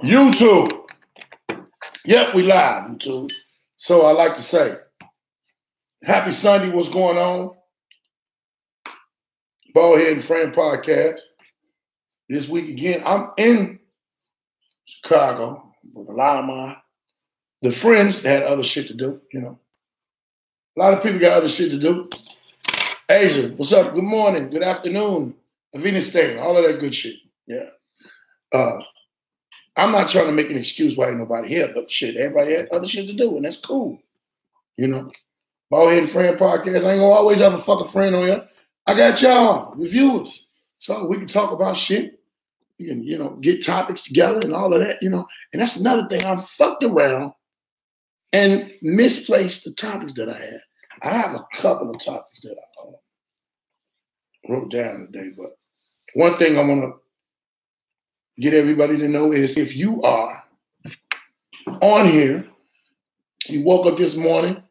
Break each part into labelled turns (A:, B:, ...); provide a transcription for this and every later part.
A: YouTube. Yep, we live, YouTube. So I like to say, happy Sunday, what's going on? Baldhead and Friend Podcast. This week again, I'm in Chicago with a lot of the friends had other shit to do, you know. A lot of people got other shit to do. Asia, what's up? Good morning, good afternoon. Venus State, all of that good shit. Yeah. I'm not trying to make an excuse why ain't nobody here, but shit, everybody had other shit to do, and that's cool. You know, Baldhead and Friend Podcast. I ain't gonna always have a fucking friend on here. I got y'all, the viewers. So we can talk about shit. We can, you know, get topics together and all of that, you know. And that's another thing. I fucked around and misplaced the topics that I had. I have a couple of topics that I wrote down today, but one thing I want to get everybody to know is if you are on here, you woke up this morning,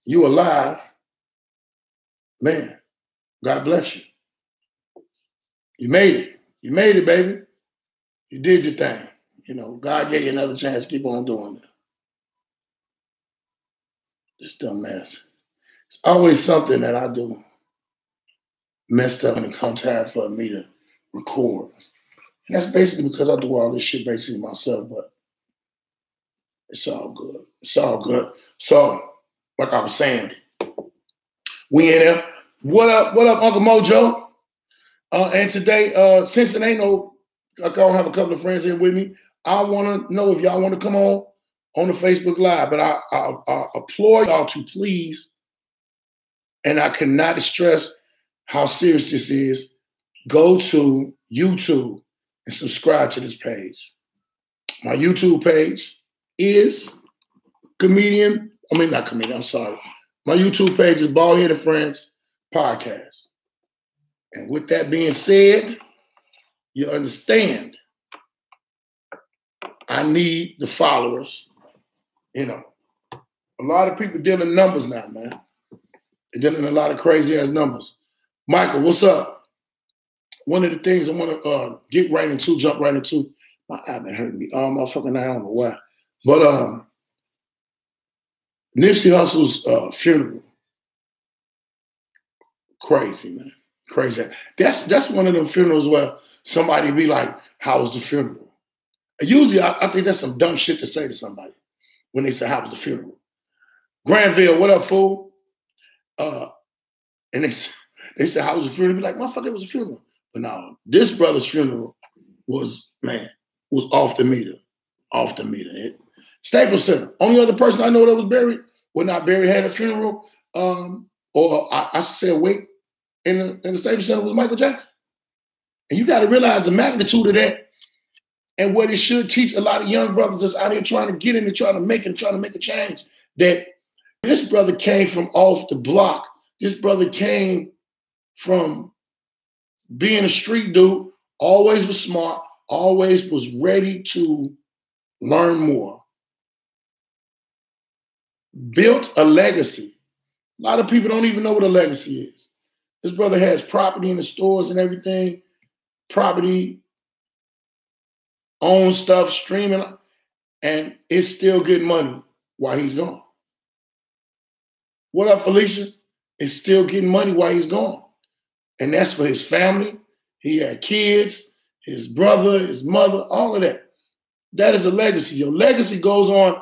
A: you alive, man, God bless you. You made it. You made it, baby. You did your thing. You know, God gave you another chance. Keep on doing it. This dumb mess. It's always something that I do messed up when it comes time for me to record. And that's basically because I do all this shit basically myself, but it's all good. It's all good. So, like I was saying, we in there. What up, Uncle Mojo? And today, since it ain't no, I don't have a couple of friends here with me, I want to know if y'all want to come on the Facebook Live, but I implore y'all to please, and I cannot stress how serious this is, go to YouTube and subscribe to this page. My YouTube page is My YouTube page is Baldhead and Friends Podcast. And with that being said, you understand, I need the followers. You know, a lot of people dealing in numbers now, man. They're dealing in a lot of crazy ass numbers. Michael, what's up? One of the things I want to jump right into, my eye been hurting me all motherfucking night, I don't know why. But Nipsey Hussle's funeral, crazy, man. Crazy. That's one of them funerals where somebody be like, how was the funeral? And usually I think that's some dumb shit to say to somebody when they say, how was the funeral? Granville, what up, fool? And they said, how was the funeral? Be like, motherfucker, it was a funeral. But no, this brother's funeral was off the meter. Off the meter. Staples Center. Only other person I know that was buried, well, not buried, had a funeral, or I should say a wake in the Staples Center was Michael Jackson. And you got to realize the magnitude of that and what it should teach a lot of young brothers that's out here trying to get in and trying to make a change. That this brother came from off the block. This brother came from being a street dude, always was smart, always was ready to learn more. Built a legacy. A lot of people don't even know what a legacy is. This brother has property in the stores and everything, property, own stuff, streaming, and it's still getting money while he's gone. What up, Felicia? It's still getting money while he's gone. And that's for his family. He had kids, his brother, his mother, all of that. That is a legacy. Your legacy goes on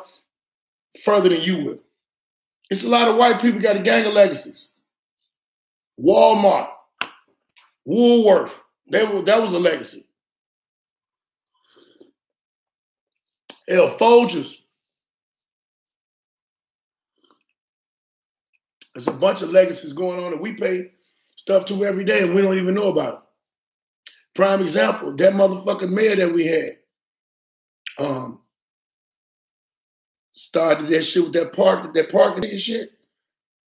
A: further than you will. It's a lot of white people got a gang of legacies. Walmart, Woolworth, that was a legacy. Hell, Folgers. There's a bunch of legacies going on that we pay stuff to every day and we don't even know about it. Prime example, that motherfucking mayor that we had started that shit with that parking and shit,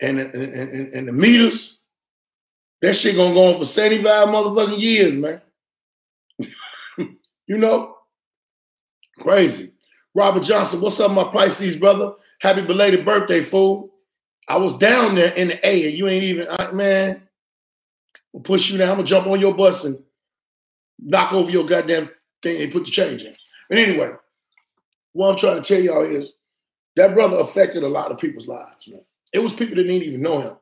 A: and the meters. That shit gonna go on for 75 motherfucking years, man. You know? Crazy. Robert Johnson, what's up, my Pisces brother? Happy belated birthday, fool. I was down there in the A and you ain't even, man, we'll push you down. I'm gonna jump on your bus and knock over your goddamn thing and put the change in. But anyway, what I'm trying to tell y'all is that brother affected a lot of people's lives. Man. It was people that didn't even know him.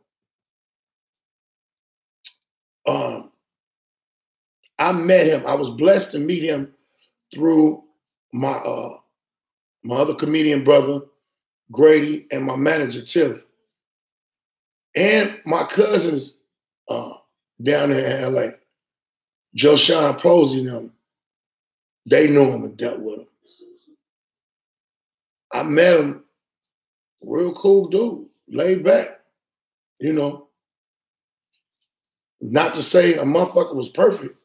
A: I met him. I was blessed to meet him through my my other comedian brother, Grady, and my manager, Tiff. And my cousins down there in LA, Joe Sean Posey, them, they knew him and dealt with him. I met him, real cool dude, laid back, you know. Not to say a motherfucker was perfect,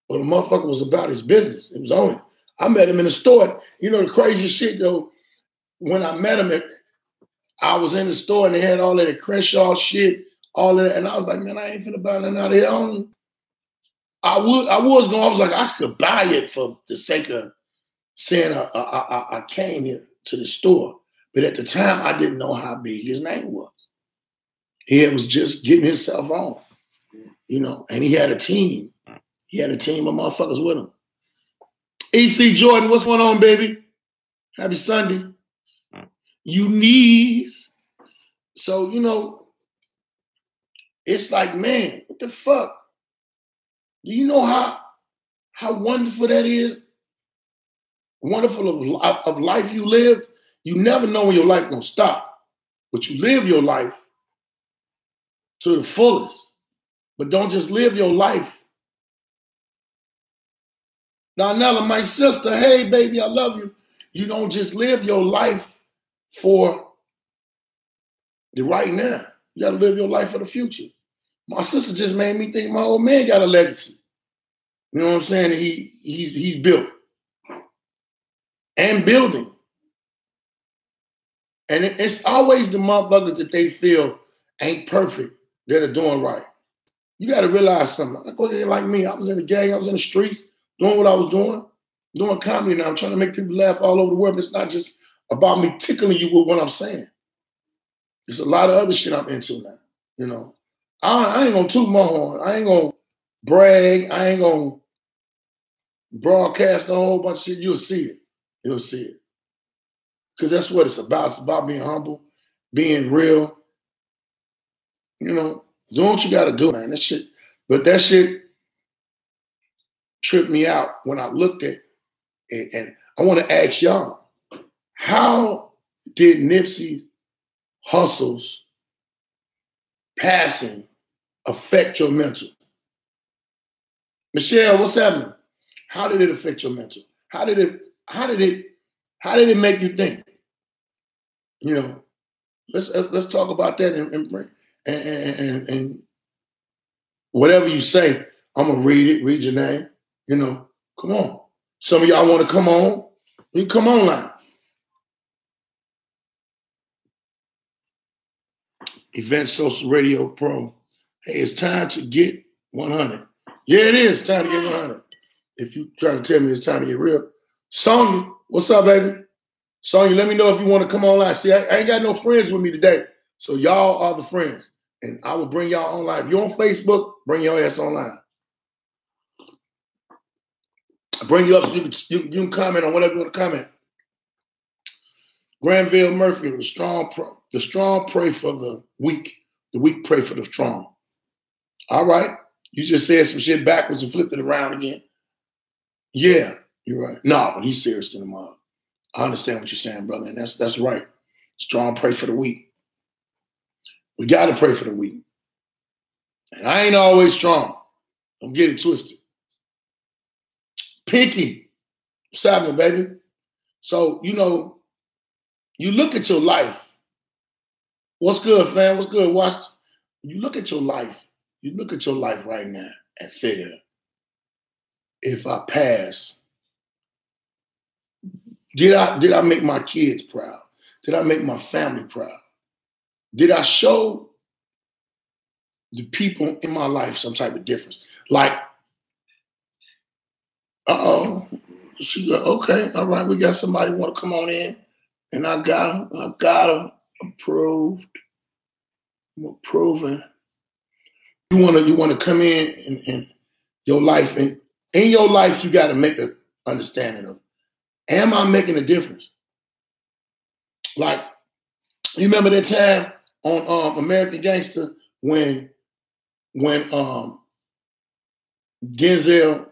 A: but a motherfucker was about his business. It was on it. I met him in the store. You know the craziest shit though, when I met him, I was in the store and they had all of that Crenshaw shit, all of that, and I was like, man, I ain't finna buy nothing out of here. I was like, I could buy it for the sake of saying I came here to the store. But at the time, I didn't know how big his name was. He was just getting himself on, you know, and he had a team. He had a team of motherfuckers with him. E.C. Jordan, what's going on, baby? Happy Sunday. Eunice. So, you know, it's like, man, what the fuck? Do you know how wonderful that is? Wonderful of life you lived. You never know when your life gonna stop, but you live your life to the fullest. But don't just live your life. Darnella, my sister, hey baby, I love you. You don't just live your life for the right now. You gotta live your life for the future. My sister just made me think my old man got a legacy. You know what I'm saying? He's built and building. And it's always the motherfuckers that they feel ain't perfect that are doing right. You got to realize something. Like me, I was in the gang, I was in the streets, doing what I was doing comedy now. I'm trying to make people laugh all over the world. But it's not just about me tickling you with what I'm saying. There's a lot of other shit I'm into now. You know, I ain't gonna toot my horn. I ain't gonna brag. I ain't gonna broadcast a whole bunch of shit. You'll see it. You'll see it. Because that's what it's about. It's about being humble, being real. You know, doing what you got to do, man. That shit tripped me out when I looked at it. And I want to ask y'all, how did Nipsey Hussle's passing affect your mental? Michelle, what's happening? How did it affect your mental? How did it make you think? You know, let's talk about that and whatever you say, I'm gonna read your name. You know, come on. Some of y'all want to come on. You come on now. Event Social Radio Pro. Hey, it's time to get 100. Yeah, it is time to get 100. If you try to tell me it's time to get real. Sonya, what's up, baby? Sonya, let me know if you want to come online. See, I ain't got no friends with me today. So y'all are the friends. And I will bring y'all online. If you're on Facebook, bring your ass online. I'll bring you up so you can comment on whatever you want to comment. Granville Murphy, the strong pray for the weak. The weak pray for the strong. All right. You just said some shit backwards and flipped it around again. Yeah, you're right. No, but he's serious to the mob. I understand what you're saying, brother, and that's right. Strong pray for the weak. We got to pray for the weak. And I ain't always strong. Don't get it twisted. Pinky, what's happening, baby? So, you know, you look at your life. What's good, fam? What's good? Watch. You look at your life. You look at your life right now and figure, if I pass, did I make my kids proud? Did I make my family proud? Did I show the people in my life some type of difference? Like, okay, all right, we got somebody want to come on in, and I got them approved. I'm approving. You want to come in your life, and in your life, you got to make an understanding of, am I making a difference? Like, you remember that time on American Gangster when Denzel,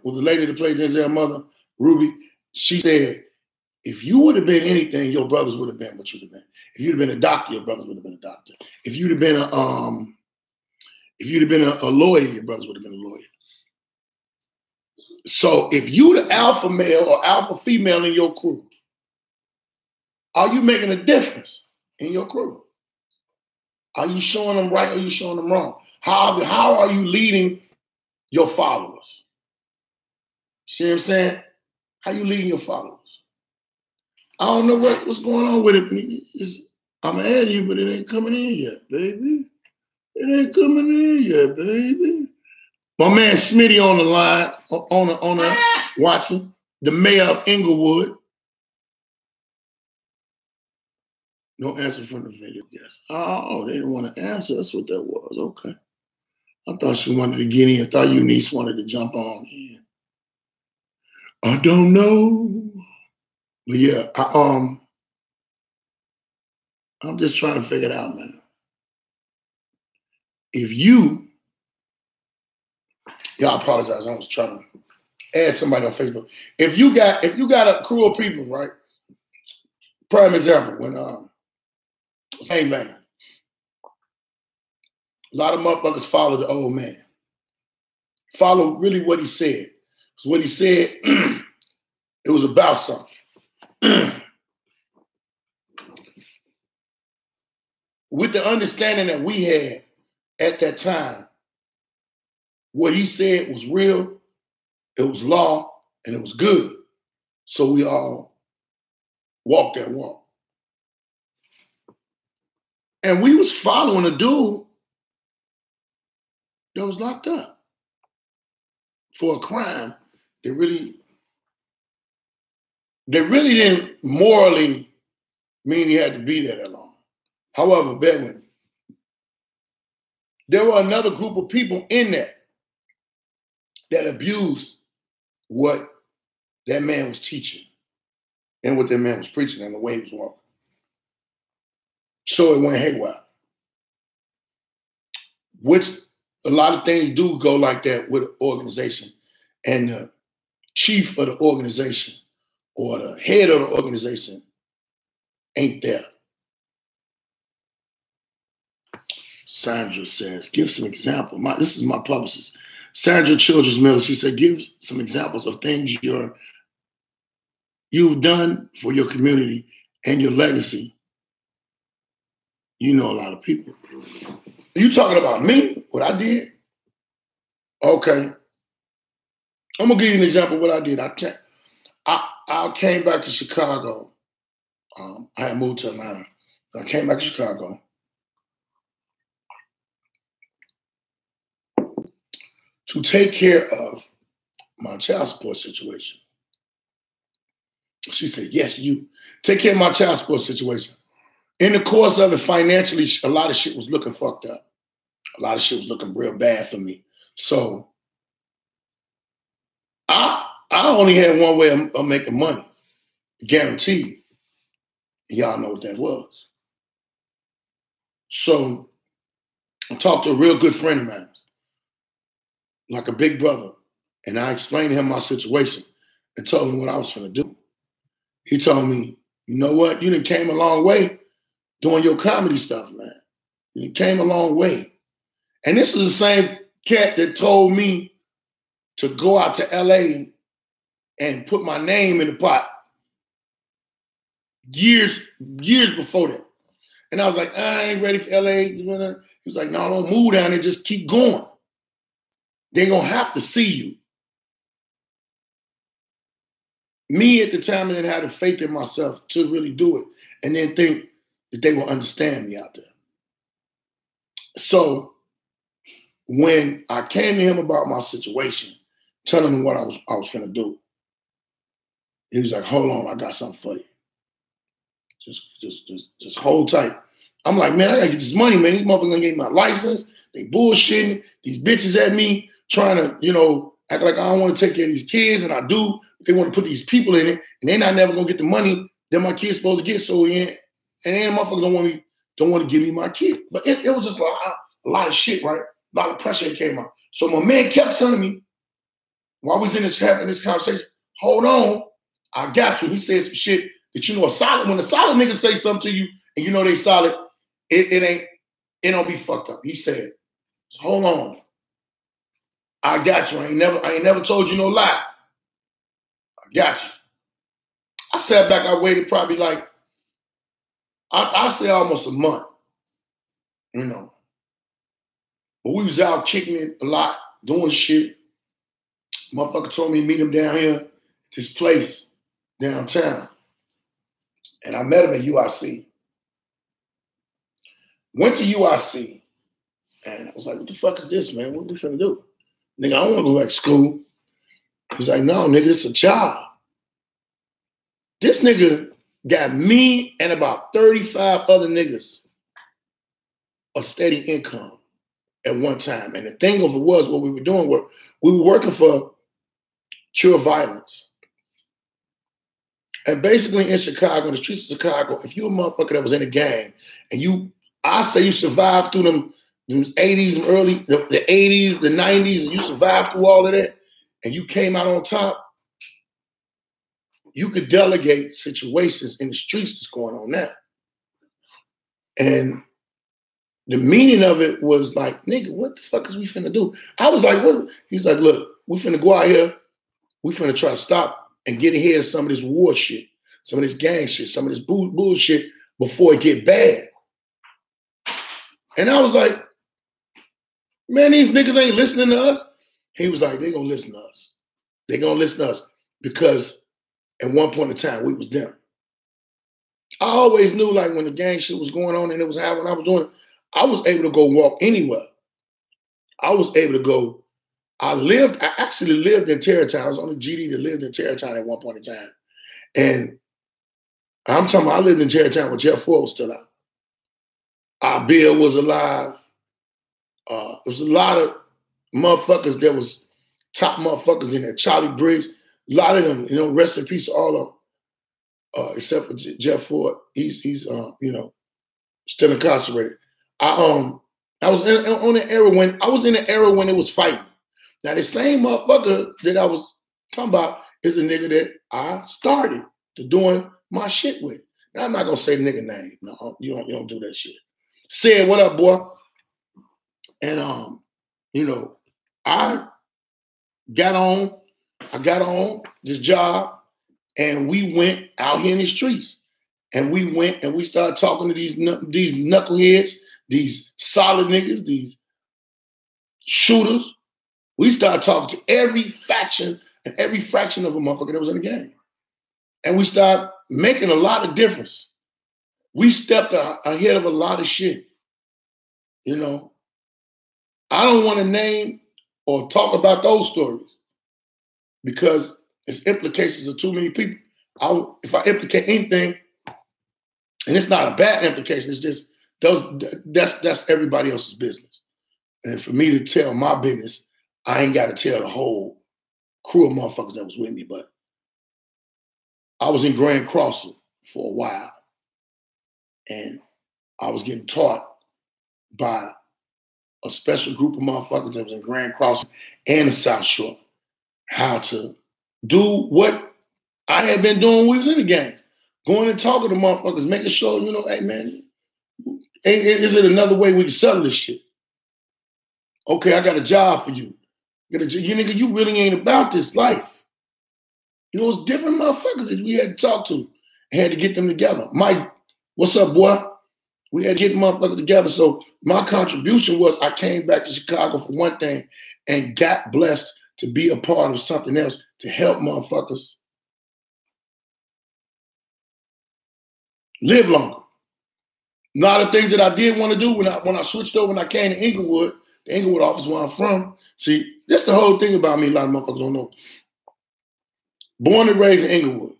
A: well, the lady that played Denzel's mother, Ruby, she said, if you would have been anything, your brothers would have been what you'd have been. If you'd have been a doctor, your brothers would have been a doctor. If you'd have been a lawyer, your brothers would have been a lawyer. So if you the alpha male or alpha female in your crew, are you making a difference in your crew? Are you showing them right or are you showing them wrong? How are you leading your followers? See what I'm saying? How you leading your followers? I don't know what's going on with it. I'm adding you, but it ain't coming in yet, baby. It ain't coming in yet, baby. My man Smitty on the line, on the watching, the mayor of Inglewood. No answer from the video guest. Oh, they didn't want to answer. That's what that was. Okay. I thought she wanted to get in. I thought Eunice wanted to jump on in. I don't know. But yeah, I'm just trying to figure it out, man. If y'all apologize, I was trying to add somebody on Facebook. If you got a crew of people, right? Prime example, when Hangman, a lot of motherfuckers follow the old man. Follow really what he said. So what he said, it was about something. With the understanding that we had at that time, what he said was real, it was law, and it was good. So we all walked that walk. And we was following a dude that was locked up for a crime that really didn't morally mean he had to be there that long. However, bear with me. There were another group of people in there that abused what that man was teaching and what that man was preaching and the way he was walking. So it went haywire. Which a lot of things do go like that with an organization. And the chief of the organization or the head of the organization ain't there. Sandra says, give some example. This is my publicist. Sandra Childress Miller, she said, give some examples of things you've done for your community and your legacy. You know a lot of people. Are you talking about me? What I did? Okay. I'm going to give you an example of what I did. I came back to Chicago. I had moved to Atlanta. I came back to Chicago. To take care of my child support situation. She said, yes, you. Take care of my child support situation. In the course of it, financially, a lot of shit was looking fucked up. A lot of shit was looking real bad for me. So I only had one way of making money, guaranteed. Y'all know what that was. So I talked to a real good friend of mine, like a big brother, and I explained to him my situation and told him what I was going to do. He told me, you know what? You done came a long way doing your comedy stuff, man. You came a long way. And this is the same cat that told me to go out to LA and put my name in the pot years before that. And I was like, I ain't ready for LA. He was like, no, don't move down there. Just keep going. They're going to have to see you. Me at the time, I didn't have the faith in myself to really do it and then think that they will understand me out there. So when I came to him about my situation, telling him what I was going to do, he was like, hold on, I got something for you. Just hold tight. I'm like, man, I got to get this money, man. These motherfuckers going to get my license. They bullshitting. These bitches at me trying to, act like I don't want to take care of these kids, and I do. They want to put these people in it, and they're not never going to get the money that my kid's supposed to get. So And then the motherfucker don't want to give me my kid. But it was just a lot of shit, right? A lot of pressure that came out. So my man kept telling me, while we was having this conversation, hold on, I got you. He said some shit that when a solid nigga say something to you and you know they solid, it don't be fucked up. He said, so hold on. I got you. I ain't never told you no lie. I got you. I sat back, I waited probably like, I say almost a month, you know. But we was out kicking it a lot, doing shit. Motherfucker told me to meet him down here, this place downtown. And I met him at UIC. Went to UIC. And I was like, what the fuck is this, man? What are we finna do? Nigga, I don't want to go back to school. He's like, no, nigga, it's a job. This nigga got me and about 35 other niggas a steady income at one time. And the thing of it was, what we were doing, we were working for Cure Violence. And basically in Chicago, in the streets of Chicago, if you a motherfucker that was in a gang and I say you survived through them 80s and the 80s, the 90s, and you survived through all of that, and you came out on top, you could delegate situations in the streets that's going on now. And the meaning of it was like, nigga, what the fuck is we finna do? I was like, what? He's like, look, we finna go out here, we finna try to stop and get ahead of some of this war shit, some of this gang shit, some of this bullshit before it get bad. And I was like, man, these niggas ain't listening to us. He was like, they gonna listen to us. They gonna listen to us because at one point in time, we was them. I always knew like when the gang shit was going on and it was happening, I was doing it, I was able to go walk anywhere. I was able to go. I actually lived in Tarrytown. I was on the GD that lived in Tarrytown at one point in time. And I'm talking about I lived in Tarrytown when Jeff Ford was still out. Our Bill was alive. There was a lot of motherfuckers that was top motherfuckers in there. Charlie Briggs, a lot of them, rest in peace to all of them, except for Jeff Ford. He's still incarcerated. I was on the era when it was fighting. Now the same motherfucker that I was talking about is the nigga that I started to doing my shit with. Now I'm not gonna say the nigga name. No, you don't do that shit. Said, what up, boy? And I got on this job and we went out here in the streets. And we went and we started talking to these knuckleheads, these solid niggas, these shooters. We started talking to every faction and every fraction of a motherfucker that was in the game. And we started making a lot of difference. We stepped ahead of a lot of shit. I don't want to name or talk about those stories because it's implications of too many people. If I implicate anything, and it's not a bad implication, it's just that's everybody else's business. And for me to tell my business, I ain't got to tell the whole crew of motherfuckers that was with me, but I was in Grand Crossing for a while. And I was getting taught by a special group of motherfuckers that was in Grand Crossing and the South Shore how to do what I had been doing when we was in the gangs. Going and talking to motherfuckers, making sure, hey man, is it another way we can settle this shit? Okay, I got a job for you. Nigga, you really ain't about this life. It's different motherfuckers that we had to talk to and had to get them together. Mike, what's up, boy? We had to get motherfuckers together. So my contribution was I came back to Chicago for one thing and got blessed to be a part of something else to help motherfuckers live longer. A lot of things that I did want to do when I switched over and I came to Inglewood, the Inglewood office where I'm from. See, that's the whole thing about me a lot of motherfuckers don't know. Born and raised in Inglewood.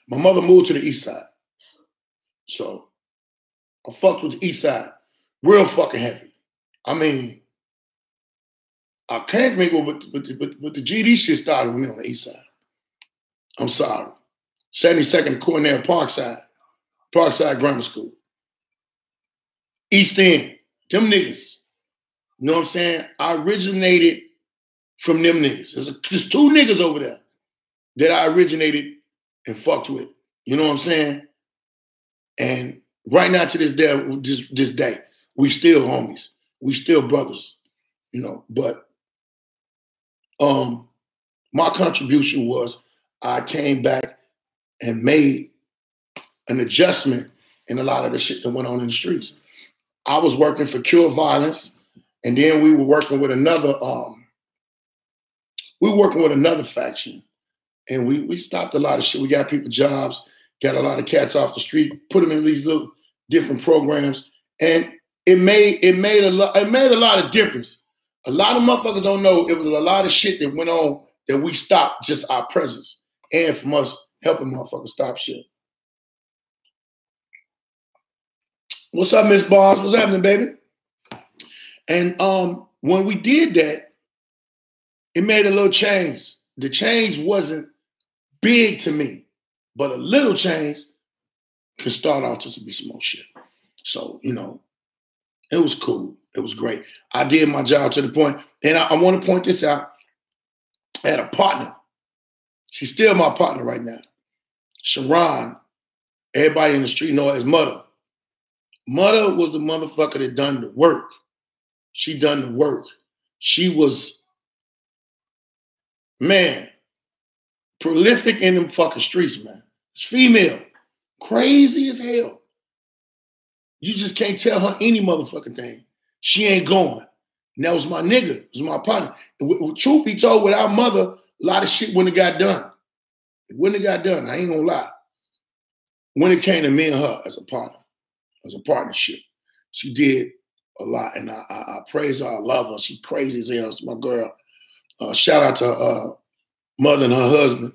A: My mother moved to the east side. So I fucked with the east side real fucking heavy. I mean, I can't make but the GD shit started with me on the east side. I'm sorry. 72nd to Cornell, Parkside Grammar School. East End, them niggas. You know what I'm saying? I originated from them niggas. There's two niggas over there that I originated and fucked with. You know what I'm saying? And right now to this day, we still homies. We still brothers. You know, but my contribution was I came back and made an adjustment in a lot of the shit that went on in the streets. I was working for Cure Violence, and then we were working with another faction, and we stopped a lot of shit. We got people jobs, got a lot of cats off the street, put them in these little different programs, and it made a lot of difference. A lot of motherfuckers don't know it was a lot of shit that went on that we stopped just our presence and from us helping motherfuckers stop shit. What's up, Miss Bars? What's happening, baby? And when we did that, it made a little change. The change wasn't big to me, but a little change can start off just to be some more shit. So, you know, it was cool. It was great. I did my job to the point, and I want to point this out. I had a partner. She's still my partner right now. Sharon, everybody in the street know her as Mother. Mother was the motherfucker that done the work. She done the work. She was, man, prolific in them fucking streets, man. It's female. Crazy as hell. You just can't tell her any motherfucking thing. She ain't going. And that was my nigga. It was my partner. Truth be told, without Mother, a lot of shit wouldn't have got done. It wouldn't have got done. I ain't gonna lie. When it came to me and her as a partner, as a partnership, she did a lot. And I praise her. I love her. She crazy as hell. It's my girl. Shout out to Mother and her husband.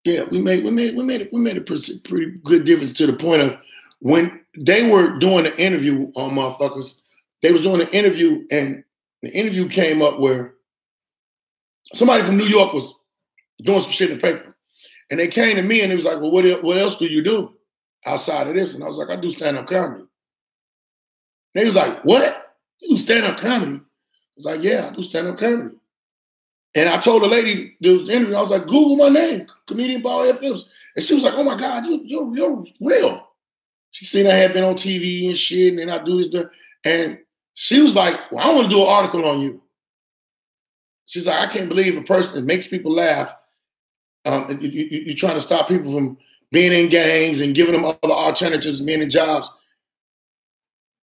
A: Yeah, we made a pretty good difference to the point of when they were doing the interview on motherfuckers, they was doing the interview and the interview came up where somebody from New York was doing some shit in the paper. And they came to me and it was like, well, what else do you do outside of this? And I was like, I do stand-up comedy. And they was like, what? You do stand-up comedy? I was like, yeah, I do stand-up comedy. And I told the lady there was the interview, I was like, Google my name, comedian Baldhead Phillips. And she was like, oh my God, you're real. She seen I had been on TV and shit, and then I do this. And she was like, well, I want to do an article on you. She's like, I can't believe a person that makes people laugh. You're trying to stop people from being in gangs and giving them other alternatives, being in jobs.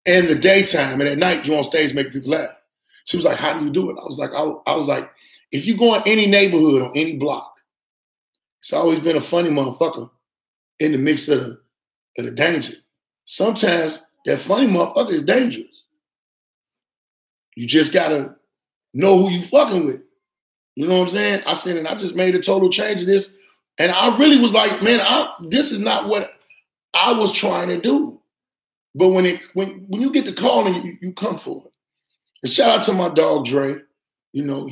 A: In the daytime and at night, you on stage making people laugh. She was like, how do you do it? I was like, if you go in any neighborhood or any block, it's always been a funny motherfucker in the mix of the danger. Sometimes that funny motherfucker is dangerous. You just gotta know who you fucking with. You know what I'm saying? I said, and I just made a total change of this. And I really was like, man, this is not what I was trying to do. But when you get the call and you come for it. And shout out to my dog Dre. You know,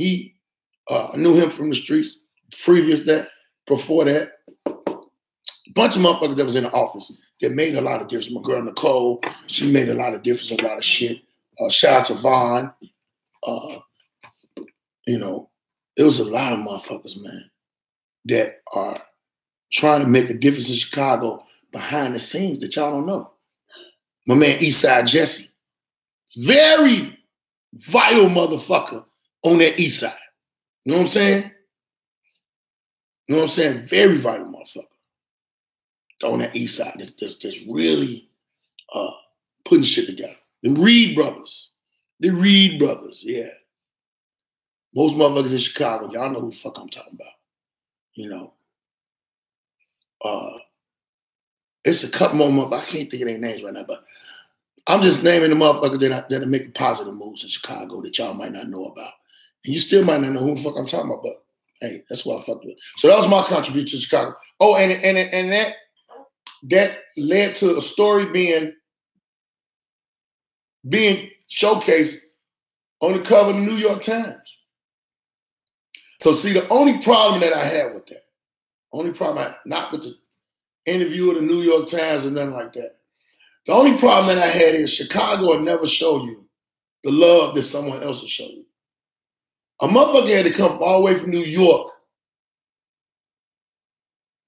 A: I knew him from the streets before that. A bunch of motherfuckers that was in the office that made a lot of difference. My girl Nicole, she made a lot of difference, a lot of shit. Shout out to Vaughn. You know, there was a lot of motherfuckers, man, that are trying to make a difference in Chicago behind the scenes that y'all don't know. My man Eastside Jesse, very vital motherfucker on that east side. You know what I'm saying? You know what I'm saying? Very vital motherfucker on that east side. That's really putting shit together. The Reed brothers, yeah. Most motherfuckers in Chicago, y'all know who the fuck I'm talking about. You know, it's a couple more motherfuckers. I can't think of their names right now, but I'm just naming the motherfuckers that are making positive moves in Chicago that y'all might not know about. And you still might not know who the fuck I'm talking about, but hey, that's what I fucked with. So that was my contribution to Chicago. Oh, and that led to a story being showcased on the cover of the New York Times. So see, the only problem that I had with that Only problem, not with the interview of the New York Times or nothing like that. The only problem that I had is Chicago will never show you the love that someone else will show you. A motherfucker had to come from all the way from New York,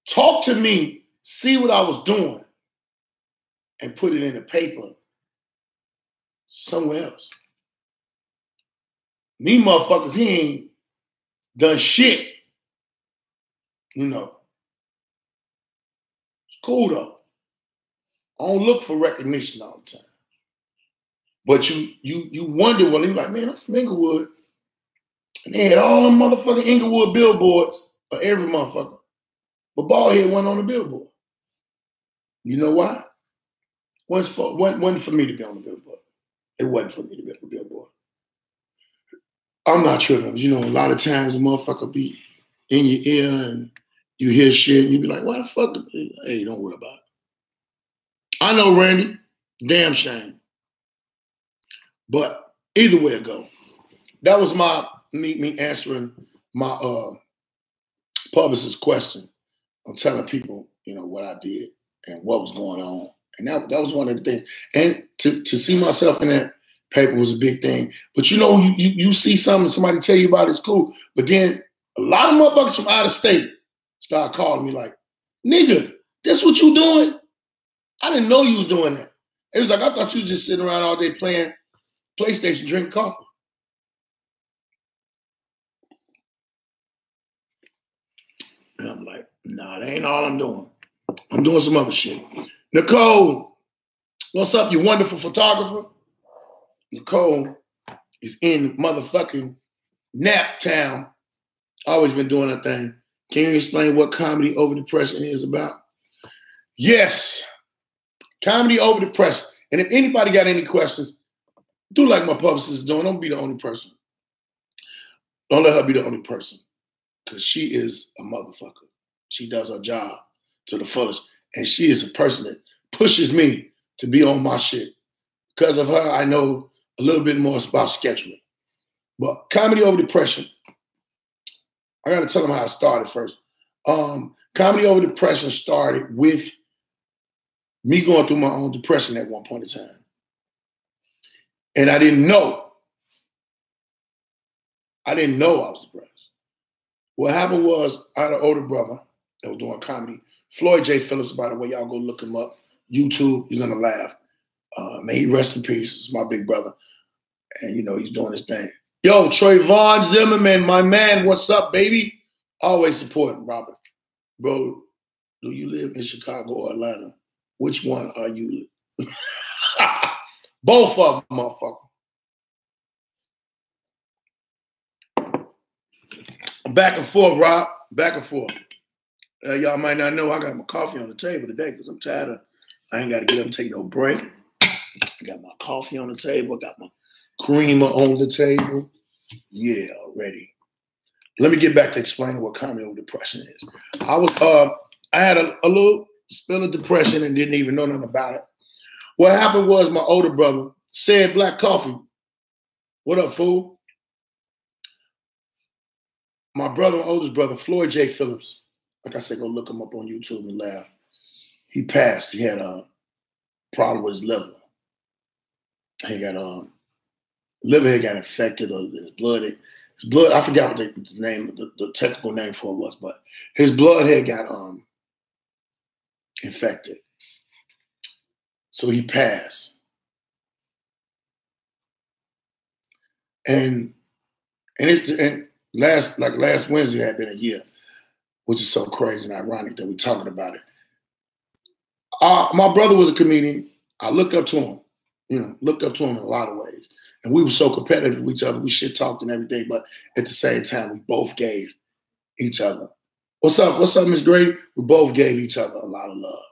A: talk to me, see what I was doing, and put it in the paper somewhere else. These motherfuckers, he ain't done shit. You know. It's cool though. I don't look for recognition all the time. But you wonder, well, you're like, man, I'm from Inglewood. And they had all them motherfucking Inglewood billboards for every motherfucker. But Baldhead wasn't on the billboard. You know why? Wasn't for me to be on the billboard. It wasn't for me to be on the billboard. I'm not tripping. You know, a lot of times a motherfucker be in your ear and you hear shit and you be like, why the fuck? Hey, don't worry about it. I know, Randy. Damn shame. But either way it go. That was me answering my publicist's question of telling people, you know, what I did and what was going on. And that was one of the things. And to see myself in that paper was a big thing. But you know, you see something, somebody tell you about it's cool. But then a lot of motherfuckers from out of state start calling me like, nigga, this what you doing? I didn't know you was doing that. It was like, I thought you was just sitting around all day playing PlayStation, drinking coffee. And I'm like, nah, that ain't all I'm doing. I'm doing some other shit. Nicole, what's up, you wonderful photographer? Nicole is in motherfucking Nap Town. Always been doing her thing. Can you explain what Comedy Over Depression is about? Yes. Comedy Over Depression. And if anybody got any questions, do like my publicist is doing. Don't be the only person. Don't let her be the only person. Because she is a motherfucker. She does her job to the fullest. And she is a person that pushes me to be on my shit. Because of her, I know a little bit more about scheduling. But Comedy Over Depression, I got to tell them how it started first. Comedy Over Depression started with me going through my own depression at one point in time. And I didn't know. I was depressed. What happened was I had an older brother that was doing comedy. Floyd J. Phillips, by the way, y'all go look him up. YouTube, you're going to laugh. May he rest in peace. It's my big brother. And, you know, he's doing his thing. Yo, Trayvon Zimmerman, my man, what's up, baby? Always supporting Robert. Bro, do you live in Chicago or Atlanta? Which one are you? Both of them, motherfucker. Back and forth, Rob. Back and forth. Y'all might not know I got my coffee on the table today because I'm tired of, I ain't got to get up and take no break. I got my coffee on the table. I got my creamer on the table. Yeah, ready. Let me get back to explaining what Comedy Over Depression is. I had a little spell of depression and didn't even know nothing about it. What happened was my older brother said, Black Coffee, what up, fool? My brother, my oldest brother, Floyd J. Phillips, like I said, go look him up on YouTube and laugh. He passed. He had a problem with his liver. He got liver had got infected, or his blood, I forgot what the name, the technical name for it was, but his blood had got infected. So he passed. And last Wednesday had been a year, which is so crazy and ironic that we're talking about it. My brother was a comedian. I looked up to him, looked up to him in a lot of ways. And we were so competitive with each other. We shit talked and everything, but at the same time, we both gave each other. What's up, Miss Grady? We both gave each other a lot of love.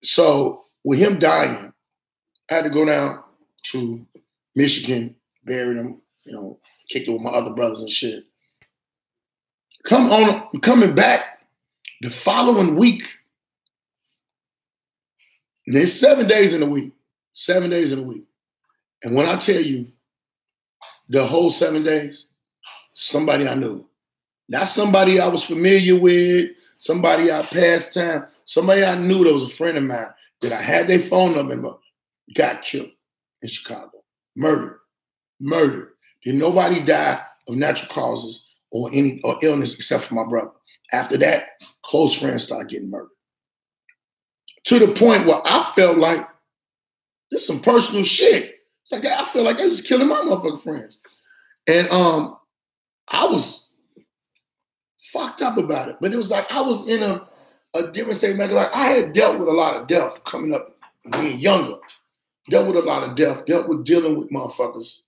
A: So with him dying, I had to go down to Michigan, bury him, kicked it with my other brothers and shit. Coming back the following week. And there's 7 days in a week. 7 days in a week. And when I tell you the whole 7 days, somebody I knew Not somebody I was familiar with, somebody I passed time, somebody I knew that was a friend of mine that I had their phone number, got killed in Chicago. Murdered. Did nobody die of natural causes or illness except for my brother. After that, close friends started getting murdered. To the point where I felt like this is some personal shit. It's like I feel like they was killing my motherfucking friends. And I was fucked up about it. But it was like I was in a different state. Like I had dealt with a lot of death coming up being younger. Dealt with a lot of death. Dealt with dealing with motherfuckers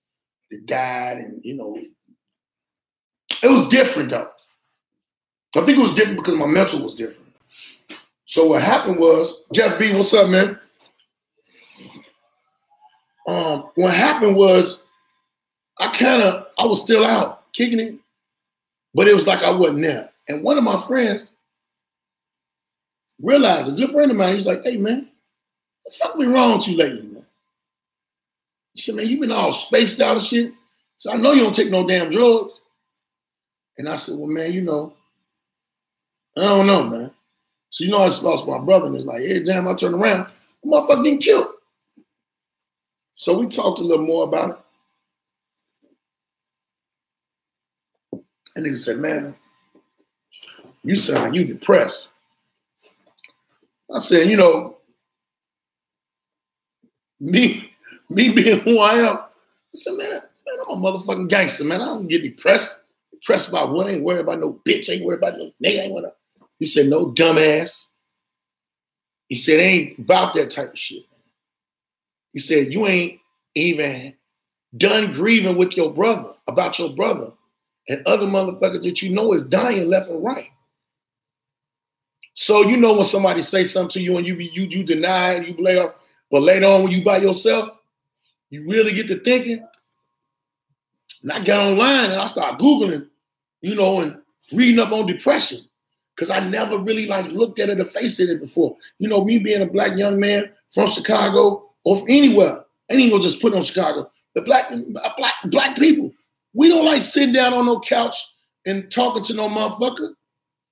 A: that died. And, you know, it was different though. I think it was different because my mental was different. So what happened was, Jeff B, what's up, man? What happened was I was still out kicking it, but it was like I wasn't there. And one of my friends realized, a good friend of mine, he was like, hey, man, what the fuck been wrong with you lately, man? He said, man, you been all spaced out and shit. So I know you don't take no damn drugs. And I said, well, man, you know, I don't know, man. So you know I just lost my brother, and it's like, every time I turn around, the motherfucker getting killed. So we talked a little more about it. And nigga said, man, you sound like you depressed. I said, you know, me being who I am, I said, man, I'm a motherfucking gangster, man. I don't get depressed. Depressed about what? I ain't worried about no bitch. I ain't worried about no nigga. I ain't worried about. He said, no, dumbass. He said, it ain't about that type of shit. He said, you ain't even done grieving with your brother, about your brother, and other motherfuckers that you know is dying left and right. So you know when somebody say something to you and you deny it, you blame, but later on when you by yourself, you really get to thinking. And I got online and I started Googling, you know, and reading up on depression. Because I never really like looked at it or faced it before. You know, me being a black young man from Chicago or from anywhere, I ain't even gonna just put on Chicago. The black people, we don't like sitting down on no couch and talking to no motherfucker.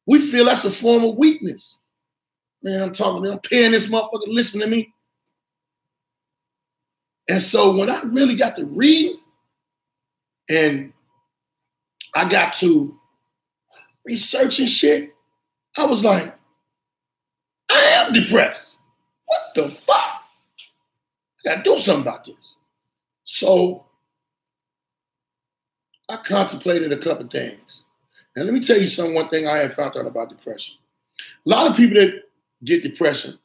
A: We feel that's a form of weakness. Man, I'm paying this motherfucker, listen to me. And so when I really got to read and I got to researching shit, I was like, I am depressed. What the fuck? I gotta do something about this. So I contemplated a couple things. And let me tell you one thing I had found out about depression. A lot of people that get depression,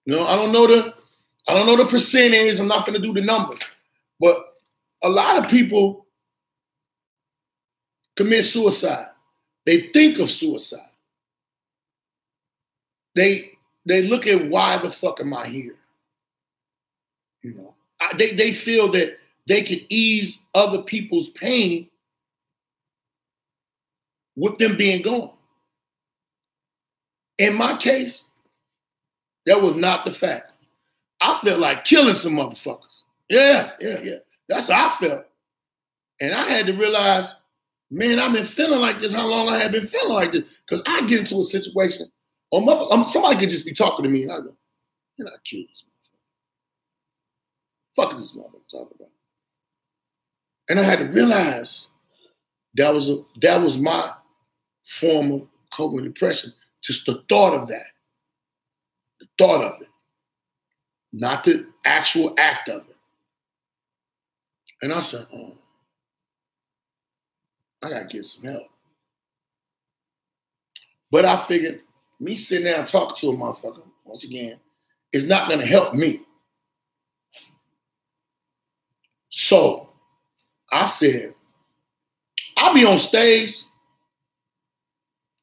A: you know, I don't know the percentage, I'm not gonna do the numbers, but a lot of people commit suicide. They think of suicide. They look at why the fuck am I here? You know, they feel that they can ease other people's pain with them being gone. In my case, that was not the fact. I felt like killing some motherfuckers. Yeah. That's how I felt. And I had to realize, man, I've been feeling like this, how long I had been feeling like this. Because I get into a situation, or somebody could just be talking to me, and I go, you're not kill this motherfucker. Fuck is this motherfucker talking about? And I had to realize that was my form of coping with depression. Just the thought of that. The thought of it. Not the actual act of it. And I said, oh, I gotta get some help. But I figured me sitting down talking to a motherfucker, once again, is not gonna help me. So I said, I'll be on stage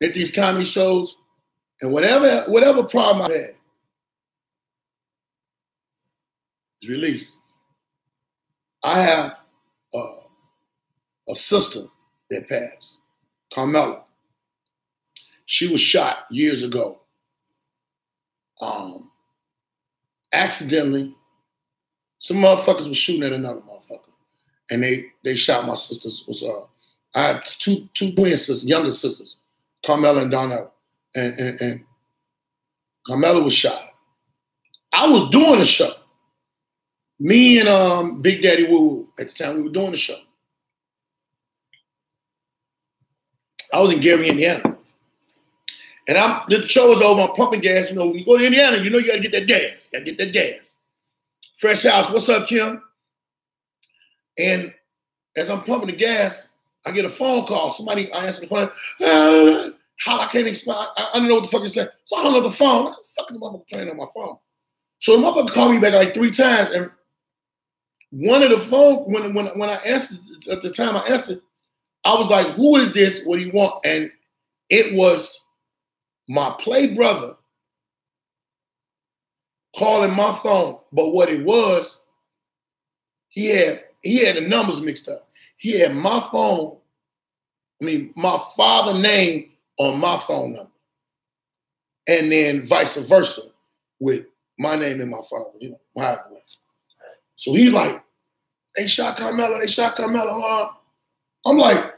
A: at these comedy shows, and whatever problem I had is released. I have a sister that passed, Carmela. She was shot years ago. Accidentally, some motherfuckers were shooting at another motherfucker. And they shot my sister. Was I had two twin sisters, younger sisters, Carmela and Donnell. And Carmela was shot. I was doing a show. Me and Big Daddy Woo Woo at the time, we were doing the show. I was in Gary, Indiana. And the show was over, I'm pumping gas. You know, when you go to Indiana, you know you gotta get that gas. Gotta get that gas. Fresh house, what's up, Kim? And as I'm pumping the gas, I get a phone call. Somebody, I answer the phone, how I can't explain, I don't know what the fuck is saying. So I hung up the phone. What the fuck is the motherfucker playing on my phone? So the motherfucker called me back like 3 times. And one of the phone, when I answered, at the time I answered, I was like, who is this? What do you want? And it was my play brother calling my phone. But what it was, he had the numbers mixed up. He had my phone, my father's name on my phone number. And then vice versa with my name and my father, my way. So he like, they shot Carmela, they shot Carmela. I'm like,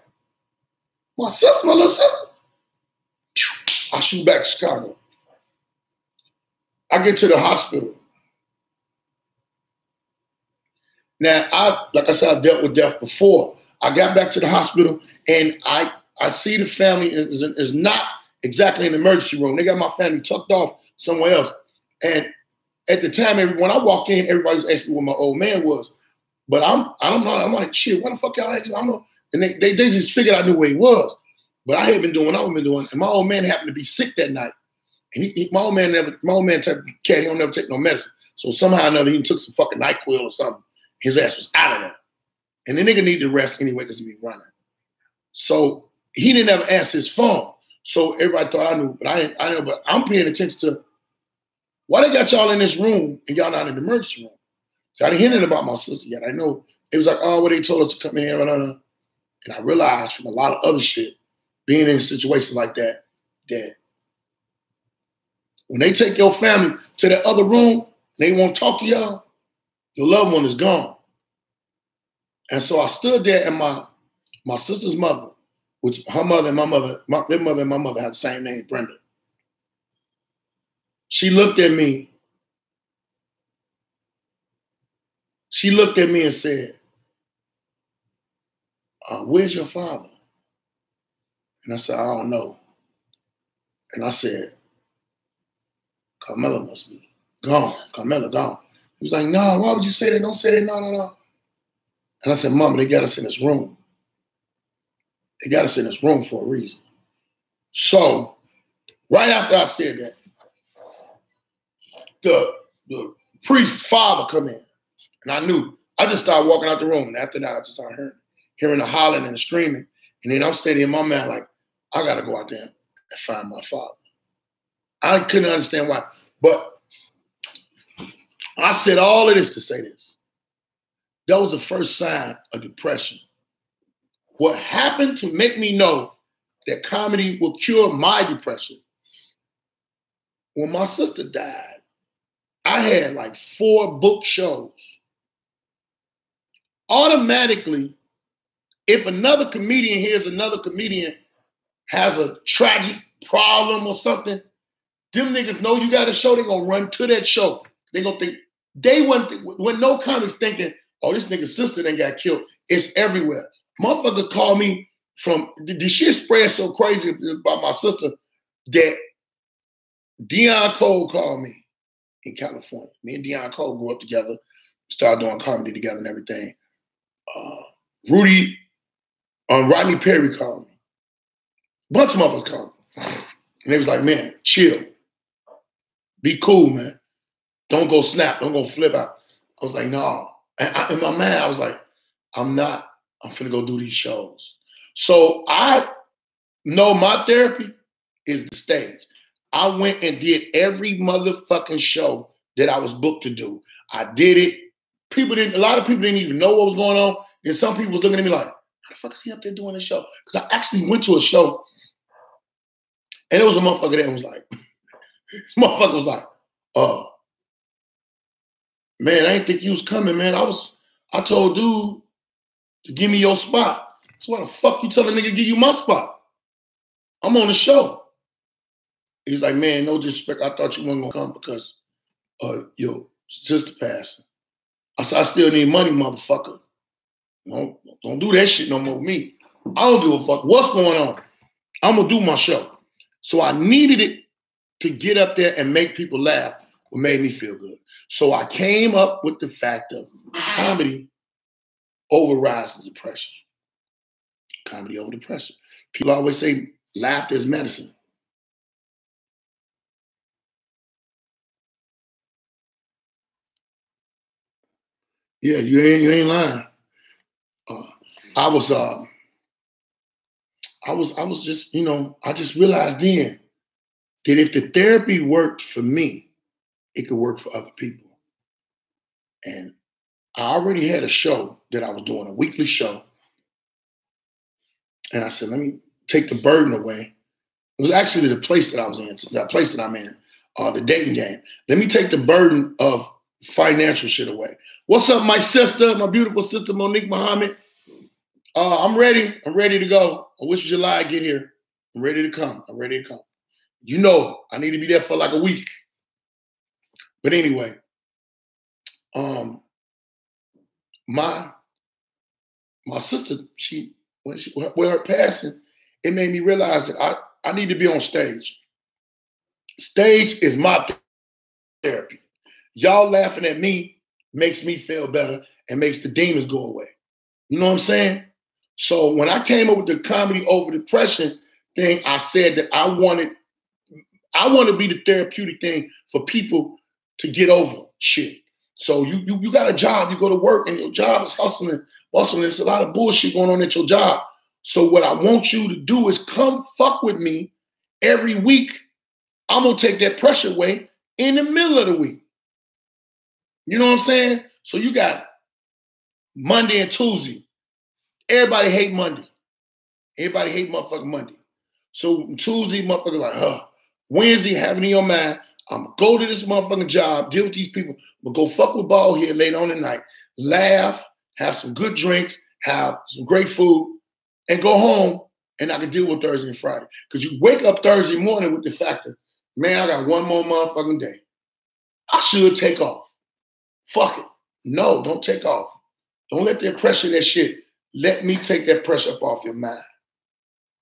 A: my sister, my little sister. I shoot back to Chicago. I get to the hospital. Now, like I said, I dealt with death before. I got back to the hospital and I see the family is not exactly in the emergency room. They got my family tucked off somewhere else. And at the time, when I walked in, everybody was asking me where my old man was. But I don't know. I'm like, shit, what the fuck y'all asking? I don't know. And they just figured I knew where he was. But I had been doing what I've been doing. And my old man happened to be sick that night. And my old man type of cat, he don't never take no medicine. So somehow or another, he took some fucking NyQuil or something. His ass was out of there. And the nigga needed to rest anyway because he be running. So he didn't ever answer his phone. So everybody thought I knew, but I know, but I'm paying attention to why they got y'all in this room and y'all not in the emergency room. So I didn't hear anything about my sister yet. I know it was like, oh, well, they told us to come in here. And I realized from a lot of other shit, being in situations like that when they take your family to the other room, they won't talk to y'all, your loved one is gone. And so I stood there and my sister's mother, which her mother and my mother, their mother and my mother had the same name, Brenda. She looked at me. She looked at me and said, where's your father? And I said, I don't know. And I said, Carmela must be gone. Carmela gone. He was like, no, why would you say that? Don't say that. No. And I said, Mama, they got us in this room. They got us in this room for a reason. So right after I said that, the priest's father come in. And I knew. I just started walking out the room. And after that, I just started hearing the hollering and the screaming. And then I'm standing in my mind like, I got to go out there and find my father. I couldn't understand why. But I said all of this to say this. That was the first sign of depression. What happened to make me know that comedy will cure my depression? When my sister died, I had like 4 book shows. Automatically, if another comedian hears another comedian has a tragic problem or something, them niggas know you got a show, they gonna run to that show. They gonna think, when no comics thinking, oh, this nigga's sister done got killed. It's everywhere. Motherfuckers call me from, the shit spread so crazy about my sister that Deion Cole called me in California. Me and Deion Cole grew up together, started doing comedy together and everything. Rodney Perry called me. A bunch of motherfuckers called me. And they was like, man, chill. Be cool, man. Don't go snap. Don't go flip out. I was like, no. And in my mind, I was like, I'm finna go do these shows. So I know my therapy is the stage. I went and did every motherfucking show that I was booked to do. I did it. A lot of people didn't even know what was going on. And some people was looking at me like, how the fuck is he up there doing this show? Because I actually went to a show and it was a motherfucker that was like, motherfucker was like, man, I didn't think you was coming, man. I told dude to give me your spot. So why the fuck you tell a nigga to give you my spot? I'm on the show. He's like, man, no disrespect. I thought you weren't gonna come because your sister passed. I said, I still need money, motherfucker. Don't do that shit no more with me. I don't give a fuck what's going on. I'm gonna do my show. So I needed it to get up there and make people laugh, what made me feel good. So I came up with the fact of comedy overrides the depression. Comedy over depression. People always say laughter is medicine. Yeah, you ain't lying. I was just, I just realized then that if the therapy worked for me, it could work for other people. And I already had a show that I was doing, a weekly show. And I said, let me take the burden away. It was actually the place that I was in, the place that I'm in, the dating game. Let me take the burden of financial shit away. What's up, my sister, my beautiful sister, Monique Muhammad? I'm ready. I'm ready to go. I wish July get here. I'm ready to come. I'm ready to come. You know, I need to be there for like a week. But anyway, my sister, with her passing, it made me realize that I need to be on stage. Stage is my therapy. Y'all laughing at me makes me feel better and makes the demons go away. You know what I'm saying? So when I came up with the comedy over depression thing, I said that I want to be the therapeutic thing for people to get over shit. So you got a job, you go to work, and your job is hustling. There's a lot of bullshit going on at your job. So what I want you to do is come fuck with me every week. I'm gonna take that pressure away in the middle of the week. You know what I'm saying? So you got Monday and Tuesday. Everybody hate Monday. Everybody hate motherfucking Monday. So Tuesday, motherfucker like, Wednesday, have it in your mind, I'm gonna go to this motherfucking job, deal with these people. I'm gonna go fuck with Baldhead later on at night, laugh, have some good drinks, have some great food, and go home, and I can deal with Thursday and Friday. Because you wake up Thursday morning with the fact that, man, I got one more motherfucking day. I should take off. Fuck it. No, don't take off. Don't let that pressure, that shit, let me take that pressure up off your mind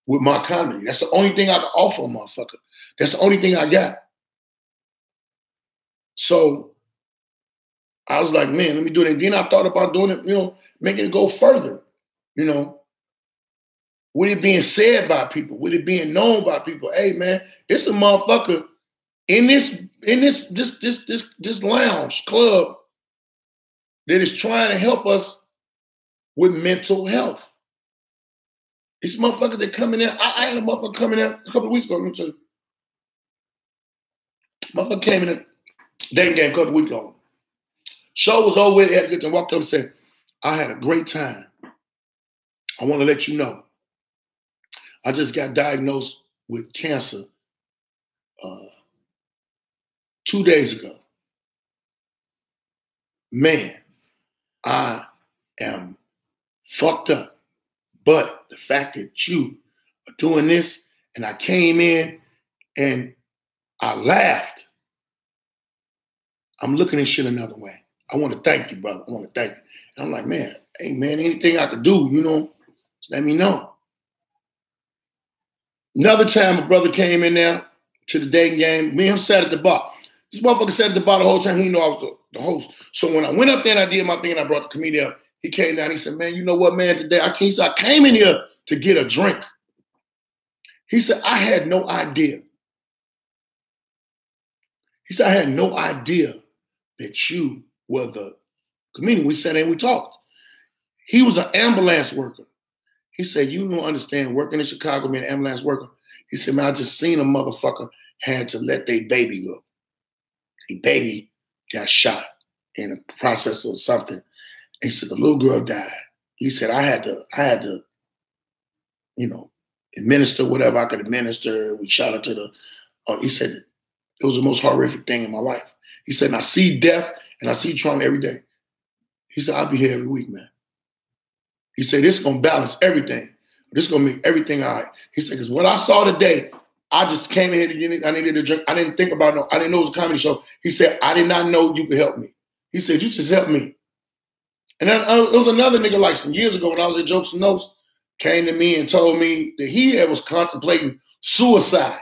A: with my comedy. That's the only thing I can offer, motherfucker. That's the only thing I got. So I was like, man, let me do it. And then I thought about doing it, making it go further, with it being said by people, with it being known by people. Hey, man, it's a motherfucker in this lounge club that is trying to help us with mental health. It's motherfuckers that come in there. I had a motherfucker coming in a couple of weeks ago. Let me tell you. Motherfucker came in a dating game a couple of weeks ago. Show was over with. Had a good time. Walked up and said, I had a great time. I want to let you know. I just got diagnosed with cancer 2 days ago. Man, I am fucked up. But the fact that you are doing this, and I came in and I laughed, I'm looking at shit another way. I want to thank you, brother. I want to thank you. And I'm like, man, hey, man, anything I could do, just let me know. Another time, a brother came in there to the dating game. Me and him sat at the bar. This motherfucker sat at the bar the whole time. He didn't know I was the host. So when I went up there and I did my thing and I brought the comedian up, he came down. He said, man, you know what, man, today I came in here to get a drink. He said, I had no idea. He said, I had no idea that you were the comedian. We sat in and we talked. He was an ambulance worker. He said, you don't understand, working in Chicago, being an ambulance worker. He said, man, I just seen a motherfucker had to let their baby go. A baby got shot in the process of something. He said, the little girl died. He said, I had to, administer whatever I could administer. We shot her to the, he said, it was the most horrific thing in my life. He said, and I see death and I see trauma every day. He said, I'll be here every week, man. He said, this is going to balance everything. This is going to make everything all right. He said, because what I saw today, I just came in here I needed a drink. I didn't think about no, I didn't know it was a comedy show. He said, I did not know you could help me. He said, you just help me. And then there was another nigga like some years ago when I was at Jokes and Notes, came to me and told me that he was contemplating suicide.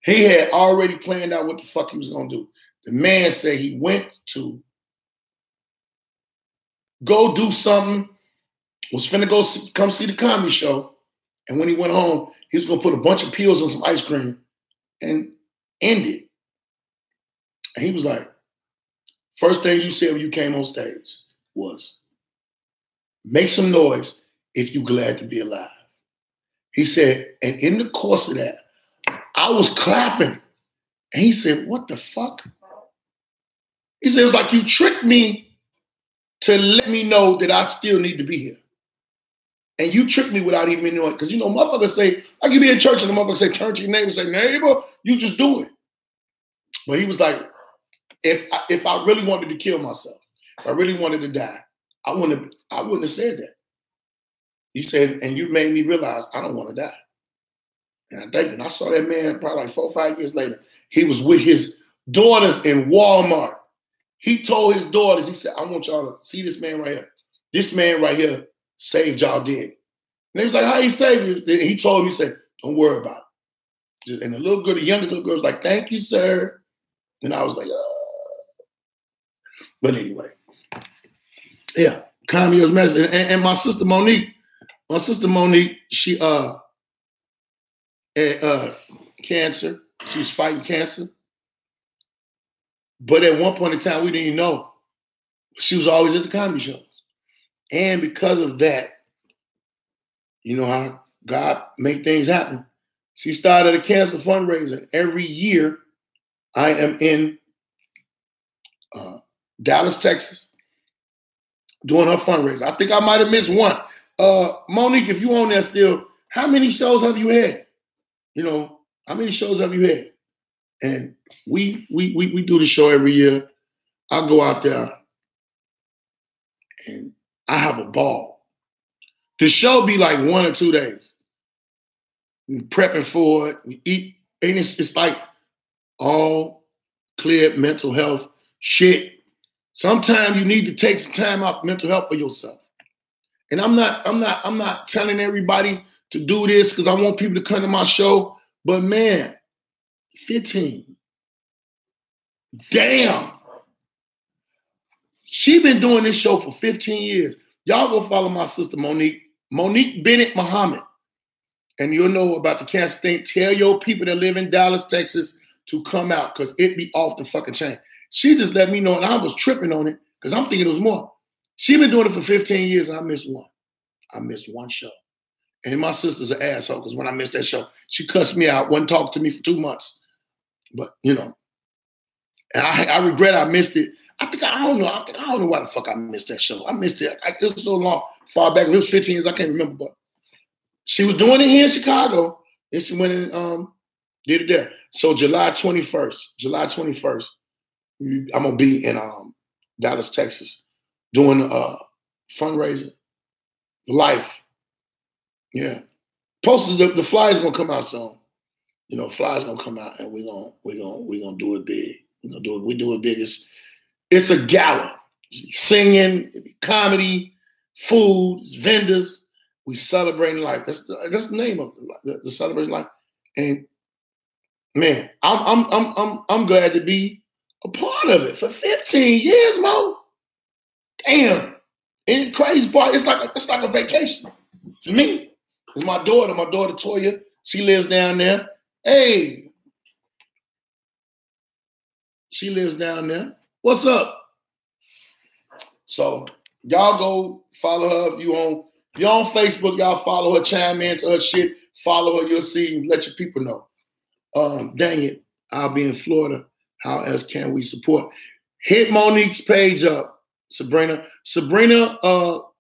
A: He had already planned out what the fuck he was going to do. The man said he went to go do something, was finna go come see the comedy show, and when he went home, he was going to put a bunch of pills on some ice cream and end it. And he was like, first thing you said when you came on stage was, make some noise if you're glad to be alive. He said, and in the course of that, I was clapping. And he said, what the fuck? He said, it was like you tricked me to let me know that I still need to be here. And you tricked me without even knowing. Because, you know, motherfuckers say, I could be in church and the motherfucker say, turn to your neighbor and say, neighbor, you just do it. But he was like, if I really wanted to kill myself, if I really wanted to die, I wouldn't have said that. He said, and you made me realize I don't want to die. And I think, and I saw that man probably like 4 or 5 years later. He was with his daughters in Walmart. He told his daughters, he said, I want y'all to see this man right here. This man right here saved y'all dead. And they was like, how he saved you? He told me, he said, don't worry about it. And the youngest little girl was like, thank you, sir. And I was like, But anyway, yeah, comedy is medicine. And my sister Monique, she had cancer. She was fighting cancer. But at one point in time, we didn't even know. She was always at the comedy shows. And because of that, you know how God make things happen. She started a cancer fundraiser. Every year, I am in Dallas, Texas, doing her fundraiser. I think I might have missed one. Monique, if you on there still, how many shows have you had? You know, how many shows have you had? And we do the show every year. I go out there and I have a ball. The show be like 1 or 2 days. We prepping for it. We eat. And it's like all clear mental health shit. Sometimes you need to take some time off mental health for yourself. And I'm not telling everybody to do this because I want people to come to my show. But man, 15. Damn. She been doing this show for 15 years. Y'all go follow my sister Monique Bennett Muhammad. And you'll know about the cancer thing. Tell your people that live in Dallas, Texas to come out because it be off the fucking chain. She just let me know, and I was tripping on it because I'm thinking it was more. She been doing it for 15 years, and I missed one. I missed one show. And my sister's an asshole because when I missed that show, she cussed me out, wouldn't talk to me for 2 months. But, you know, and I regret I missed it. I don't know why the fuck I missed that show. I missed it. It was so long, far back. If it was 15 years, I can't remember. But she was doing it here in Chicago, and she went and did it there. So July 21st, I'm gonna be in Dallas, Texas, doing a fundraiser for life. Yeah, posters. The flyers gonna come out soon. You know, flyers gonna come out, and we're gonna do it big. We do it big. It's a gala. It's singing, it be comedy, food, vendors. We celebrating life. That's the name of it, the celebration life. And man, I'm glad to be a part of it for 15 years, Mo. Damn. And the crazy part, it's like a vacation. For me, it's my daughter Toya. She lives down there. Hey. She lives down there. What's up? So y'all go follow her. If you're on Facebook, y'all follow her, chime into her shit, follow her, you'll see and let your people know. Dang it, I'll be in Florida. How else can we support? Hit Monique's page up, Sabrina. Sabrina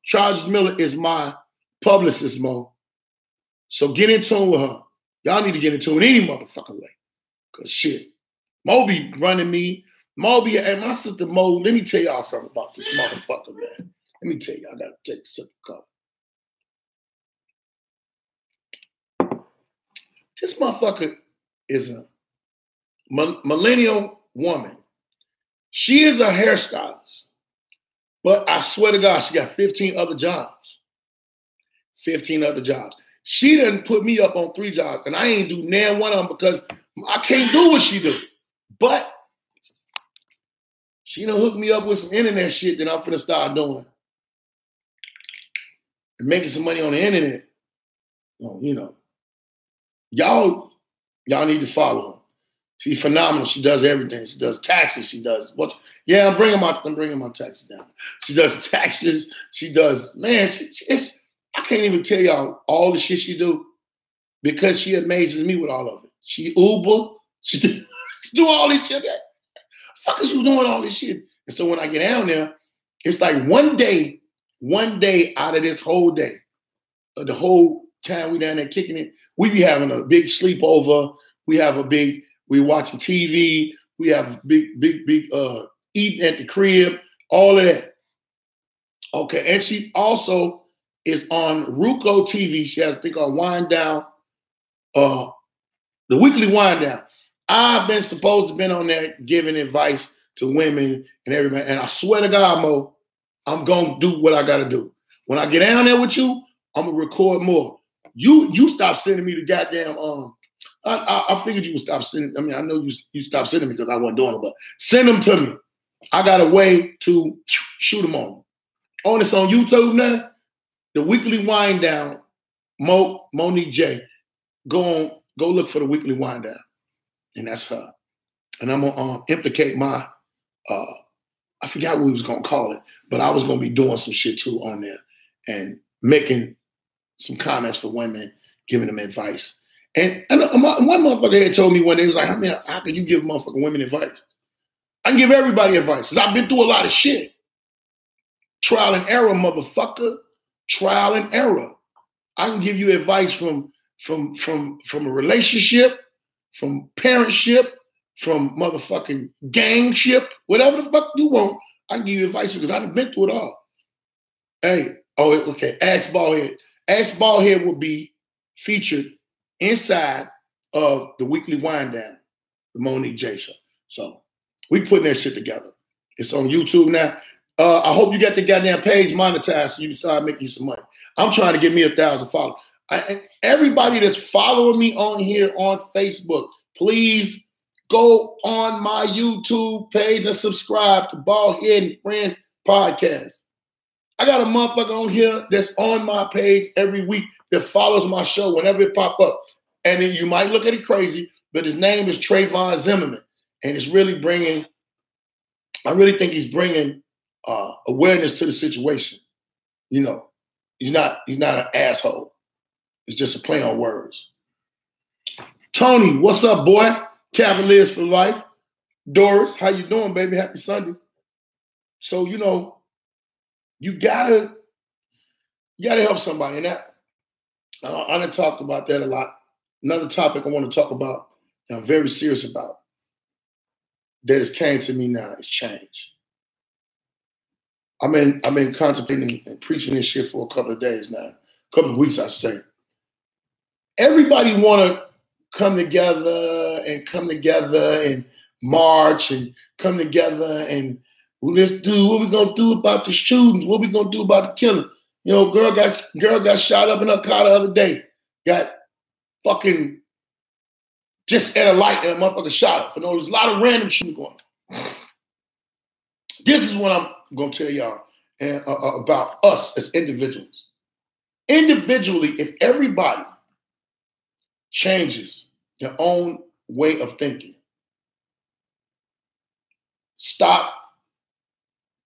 A: Charles Miller is my publicist, Mo. So get in tune with her. Y'all need to get in tune with any motherfucking way. Cause shit, Mo be running me. Mo be, and my sister Mo, let me tell y'all something about this motherfucker, man. Let me tell you, I gotta take a sip of coffee. This motherfucker is a millennial woman. She is a hairstylist, but I swear to God, she got 15 other jobs. 15 other jobs. She done put me up on 3 jobs, and I ain't do nan one of them because I can't do what she do. But she done hooked me up with some internet shit that I'm finna start doing. And making some money on the internet. Well, you know, y'all need to follow her. She's phenomenal. She does everything. She does taxes. She does what? Yeah, I'm bringing my taxes down. She does taxes. She does, man. I can't even tell y'all all the shit she do because she amazes me with all of it. She Uber. She do all this shit. Fuck is you doing all this shit? And so when I get down there, it's like one day out of this whole day, the whole time we down there kicking it, we be having a big sleepover. We watching TV. We have big eating at the crib, all of that. Okay, and she also is on Ruco TV. She has a thing called Wind Down, the weekly Wind Down. I've been supposed to been on there giving advice to women and everybody, and I swear to God, Mo, I'm gonna do what I gotta do. When I get down there with you, I'm gonna record more. You stop sending me the goddamn I figured you would stop sending. I mean, I know you stopped sending me because I wasn't doing it, but send them to me. I got a way to shoot them on. On this on YouTube now, the weekly Wind Down, Monique J. Go look for the weekly Wind Down, and that's her. And I'm gonna implicate my I forgot what we was gonna call it, but I was gonna be doing some shit too on there and making some comments for women, giving them advice. And one motherfucker had told me one day, he was like, how can you give motherfucking women advice? I can give everybody advice, because I've been through a lot of shit. Trial and error, motherfucker. Trial and error. I can give you advice from a relationship, from parentship, from motherfucking gangship, whatever the fuck you want. I can give you advice because I've been through it all. Hey, okay, Ask Baldhead. Ask Baldhead will be featured inside of the weekly Wind Down, the Monique J Show. So we putting that shit together. It's on YouTube now. I hope you got the goddamn page monetized so you can start making you some money. I'm trying to get me 1,000 followers. Everybody that's following me on here on Facebook, please go on my YouTube page and subscribe to Baldhead and Friends Podcast. I got a motherfucker on here that's on my page every week that follows my show whenever it pop up. And then you might look at it crazy, but his name is Trayvon Zimmerman. And it's really I really think he's bringing awareness to the situation. You know, he's not an asshole. It's just a play on words. Tony, what's up, boy? Cavaliers for life. Doris, how you doing, baby? Happy Sunday. So, you know, you gotta help somebody. And that I done talked about that a lot. Another topic I want to talk about, and I'm very serious about, that has came to me now, is change. I've been contemplating and preaching this shit for a couple of days now, a couple of weeks, I say. Everybody want to come together and march and come together and let's do what we gonna do about the shootings, what we gonna do about the killing. You know, girl got shot up in her car the other day. Got fucking just at a light and a motherfucker shot her. For no, there's a lot of random shit going on. This is what I'm gonna tell y'all about us as individuals. Individually, if everybody changes their own way of thinking, stop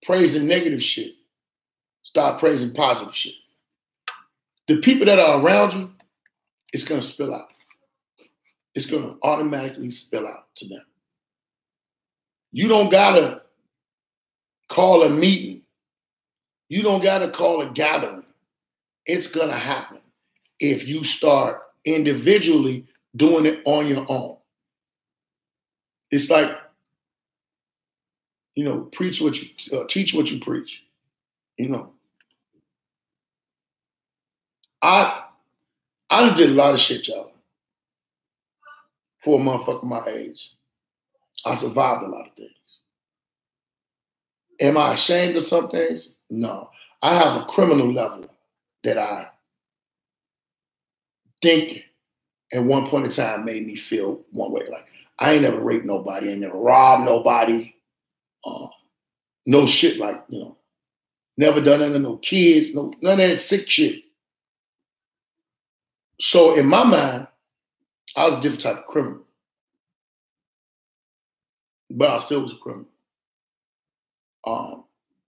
A: praising negative shit, start praising positive shit. The people that are around you, it's going to spill out. It's going to automatically spill out to them. You don't got to call a meeting. You don't got to call a gathering. It's going to happen if you start individually doing it on your own. It's like, you know, teach what you preach. You know, I done did a lot of shit, y'all. For a motherfucker my age. I survived a lot of things. Am I ashamed of some things? No. I have a criminal level that I think at one point in time made me feel one way. Like, I ain't never raped nobody, I ain't never robbed nobody. No shit like, never done none of no kids, none of that sick shit. So in my mind, I was a different type of criminal. But I still was a criminal.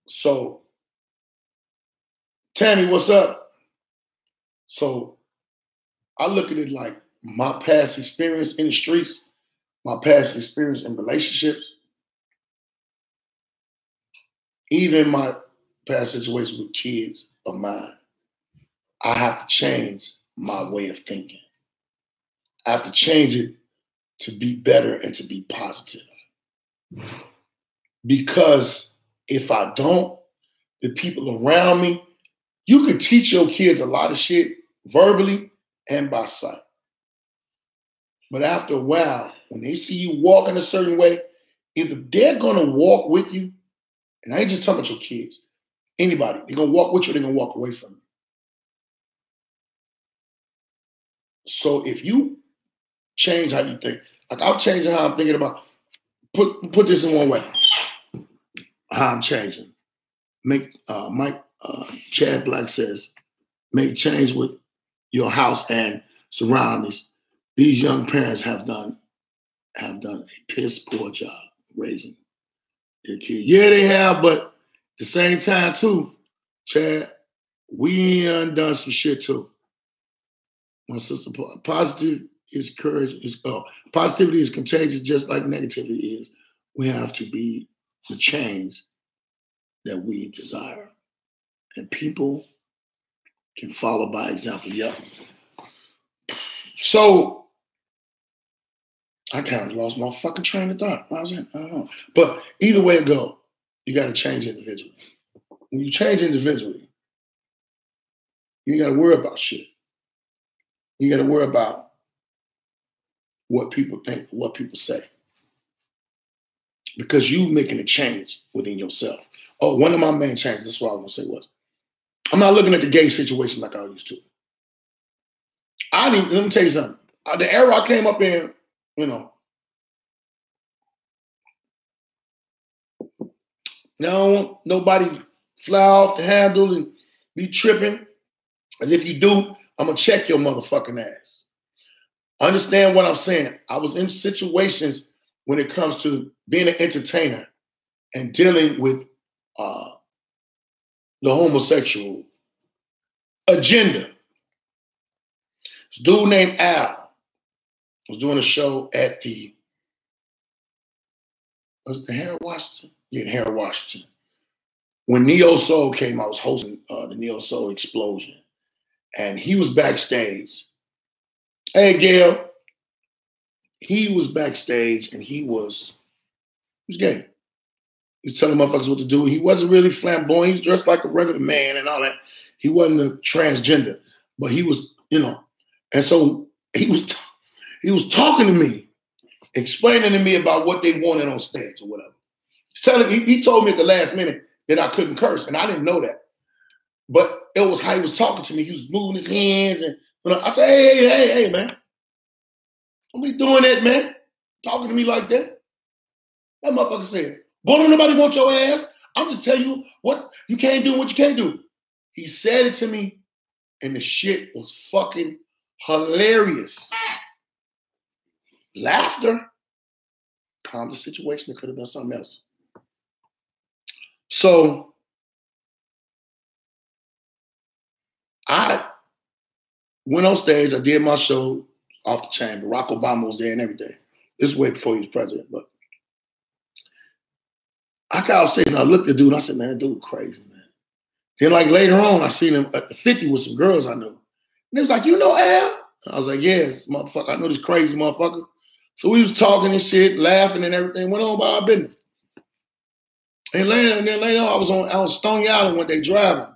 A: So, Tammy, what's up? So I look at it like my past experience in the streets, my past experience in relationships, even my past situation with kids of mine. I have to change my way of thinking. I have to change it to be better and to be positive. Because if I don't, the people around me, you could teach your kids a lot of shit verbally and by sight. But after a while, when they see you walking a certain way, either they're gonna walk with you, and I ain't just talking about your kids, anybody, they're gonna walk with you, they're gonna walk away from you. So if you change how you think, like I'm changing how I'm thinking about, put this in one way, how I'm changing. Chad Black says, make change with your house and surroundings. These young parents have done a piss poor job raising their kids. Yeah, they have, but at the same time too, Chad, we done some shit too. My sister, positivity is contagious just like negativity is. We have to be the change that we desire. And people can follow by example. Yep. So I kind of lost my fucking train of thought. I don't know. But either way it go, you got to change individually. When you change individually, you got to worry about shit. You got to worry about what people think, what people say. Because you making a change within yourself. Oh, one of my main changes, that's what I was going to say was, I'm not looking at the gay situation like I used to. Let me tell you something. The era I came up in, no, nobody fly off the handle and be tripping. As if you do, I'm going to check your motherfucking ass. Understand what I'm saying. I was in situations when it comes to being an entertainer and dealing with the homosexual agenda. This dude named Al was doing a show at was it the Harold Washington? Yeah, the Harold Washington. When Neo Soul came, I was hosting the Neo Soul Explosion. And he was backstage. Hey, Gail. He was backstage and he was gay. He was telling motherfuckers what to do. He wasn't really flamboyant. He was dressed like a regular man and all that. He wasn't a transgender, but he was, And so he was talking to me, explaining to me about what they wanted on stage or whatever. He told me at the last minute that I couldn't curse, and I didn't know that. But it was how he was talking to me. He was moving his hands, and I said, hey, man. Don't be doing that, man. Talking to me like that. That motherfucker said, boy, don't nobody want your ass. I'm just telling you what you can't do and what you can't do. He said it to me, and the shit was fucking hilarious. Laughter calmed the situation. It could have been something else. So I went on stage. I did my show off the chain. Barack Obama was there and everything. This was way before he was president. But I got off stage and I looked at the dude and I said, man, that dude crazy, man. Then like later on, I seen him at the 50 with some girls I knew. And they was like, you know Al? I was like, yes, motherfucker. I know this crazy motherfucker. So we was talking and shit, laughing and everything. Went on about our business. And later on, I was on Stony Island one day driving.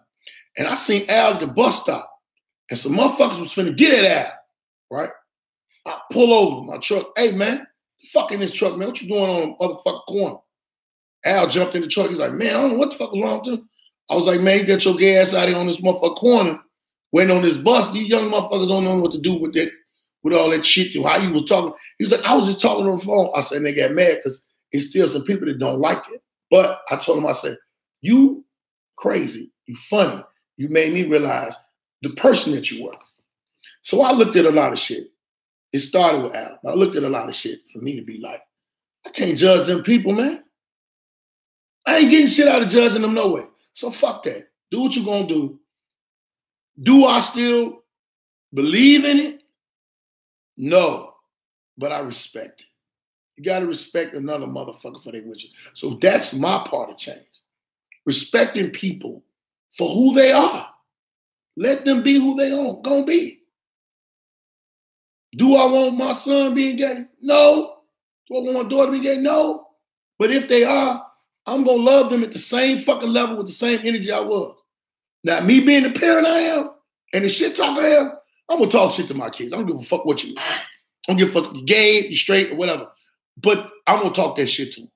A: And I seen Al at the bus stop. And some motherfuckers was finna get at Al, right? I pull over my truck. Hey, man, the fuck in this truck, man? What you doing on the motherfucking corner? Al jumped in the truck. He's like, man, I don't know what the fuck was wrong with him. I was like, man, you get your gay ass out here on this motherfucking corner, waiting on this bus. These young motherfuckers don't know what to do with that, with all that shit. How you was talking. He was like, I was just talking on the phone. I said, and they got mad because it's still some people that don't like it. But I told him, I said, you crazy, you funny. You made me realize the person that you were. So I looked at a lot of shit. It started with Al. I looked at a lot of shit for me to be like, I can't judge them people, man. I ain't getting shit out of judging them no way. So fuck that. Do what you gonna do. Do I still believe in it? No. But I respect it. You gotta respect another motherfucker for their wishes. So that's my part of change. Respecting people for who they are. Let them be who they are gonna be. Do I want my son being gay? No. Do I want my daughter to be gay? No. But if they are, I'm gonna love them at the same fucking level with the same energy I was. Now, me being the parent I am and the shit talker I am, I'm gonna talk shit to my kids. I don't give a fuck what you do. I don't give a fuck if you're gay, if you're straight, or whatever. But I'm gonna talk that shit to them.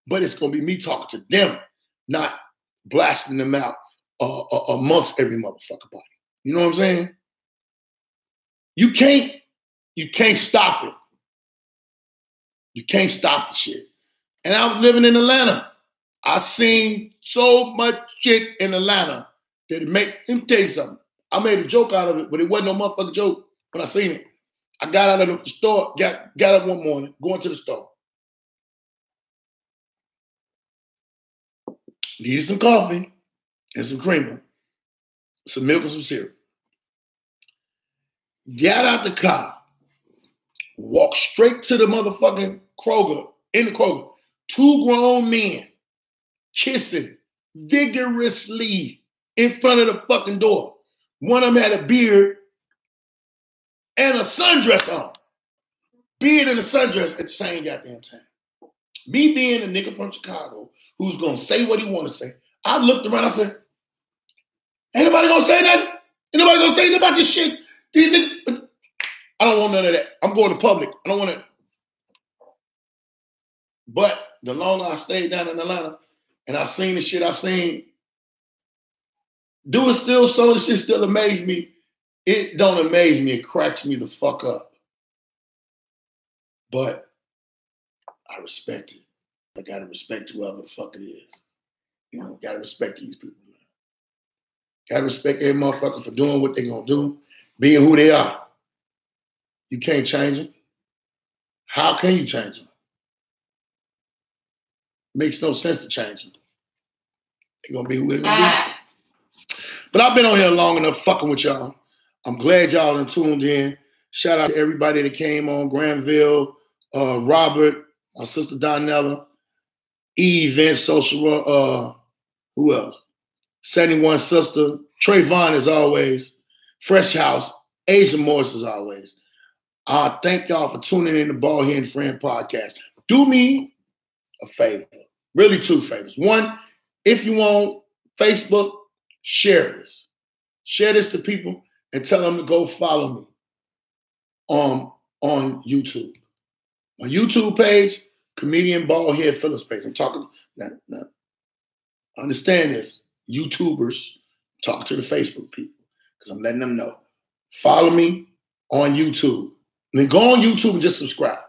A: But it's gonna be me talking to them, not blasting them out amongst every motherfucker body. You know what I'm saying? You can't stop it. You can't stop the shit. And I was living in Atlanta. I seen so much shit in Atlanta that it make, let me tell you something. I made a joke out of it, but it wasn't no motherfucking joke when I seen it. I got out of the store, got up one morning, going to the store. Needed some coffee and some creamer, some milk and some syrup. Got out the car, walked straight to the motherfucking Kroger, in the Kroger. 2 grown men kissing vigorously in front of the fucking door. One of them had a beard and a sundress on. Beard and a sundress at the same goddamn time. Me being a nigga from Chicago who's gonna say what he wanna say, I looked around, I said, ain't nobody gonna say nothing? Ain't nobody gonna say anything about this shit? These niggas, I don't want none of that. I'm going to public. I don't want it. But the longer I stayed down in Atlanta and I seen the shit I seen, do it still, some of the shit still amaze me. It don't amaze me. It cracks me the fuck up. But I respect it. I gotta respect whoever the fuck it is. You know, gotta respect these people. Gotta respect every motherfucker for doing what they gonna do, being who they are. You can't change them. How can you change them? Makes no sense to change them. They're gonna be who they're gonna be. But I've been on here long enough fucking with y'all. I'm glad y'all done tuned in. Shout out to everybody that came on, Granville, Robert, my sister Donella, Vince, Social, who else? 71 Sister, Trayvon as always, Fresh House, Asia Morris as always. Thank y'all for tuning in to Baldhead and Friend Podcast. Do me a favor, really 2 favors. One, if you want Facebook, share this. Share this to people and tell them to go follow me on YouTube. My YouTube page, Comedian Baldhead Phillips page. I'm talking now. Understand this, YouTubers, talk to the Facebook people because I'm letting them know. Follow me on YouTube. And then go on YouTube and just subscribe.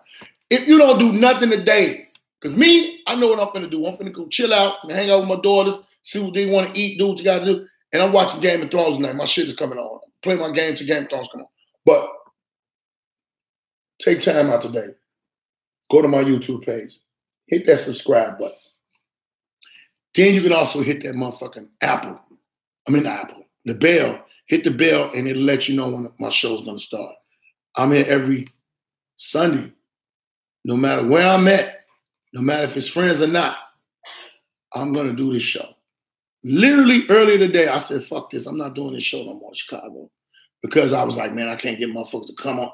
A: If you don't do nothing today, because me, I know what I'm finna do. I'm finna go chill out and hang out with my daughters, see what they want to eat, do what you gotta do. And I'm watching Game of Thrones tonight. My shit is coming on. Play my game till Game of Thrones come on. But take time out today. Go to my YouTube page. Hit that subscribe button. Then you can also hit that motherfucking the bell. Hit the bell and it'll let you know when my show's gonna start. I'm here every Sunday, no matter where I'm at, no matter if it's friends or not, I'm gonna do this show. Literally earlier today, I said, fuck this, I'm not doing this show no more in Chicago. Because I was like, man, I can't get motherfuckers to come on.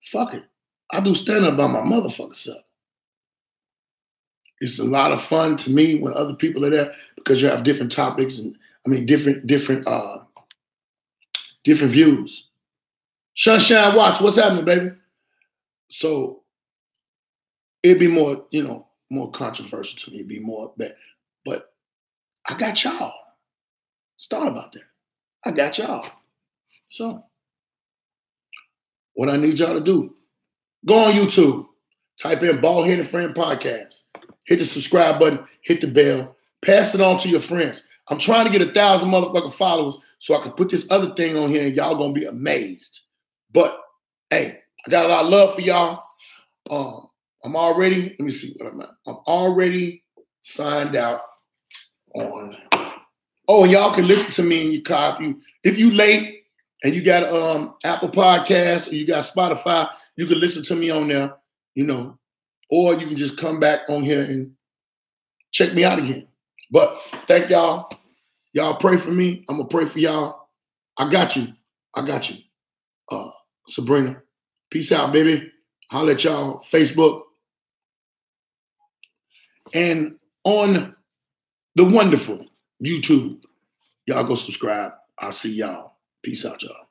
A: Fuck it. I do stand-up by my motherfucking self. It's a lot of fun to me when other people are there because you have different topics and different different views. Sunshine Watch, what's happening, baby? So it'd be more, you know, more controversial to me. It'd be more bad. But I got y'all. Start about that. I got y'all. So what I need y'all to do, go on YouTube, type in Baldhead and Friend Podcast. Hit the subscribe button, hit the bell, pass it on to your friends. I'm trying to get 1,000 motherfucking followers so I can put this other thing on here and y'all gonna be amazed. But hey, I got a lot of love for y'all. I'm already, let me see what I'm at. I'm already signed out on. Oh, and y'all can listen to me in your car. If you late and you got Apple Podcasts or you got Spotify, you can listen to me on there, you know, or you can just come back on here and check me out again. But thank y'all. Y'all pray for me. I'm gonna pray for y'all. I got you. I got you. Sabrina. Peace out, baby. Holla at y'all. Facebook. And on the wonderful YouTube. Y'all go subscribe. I'll see y'all. Peace out, y'all.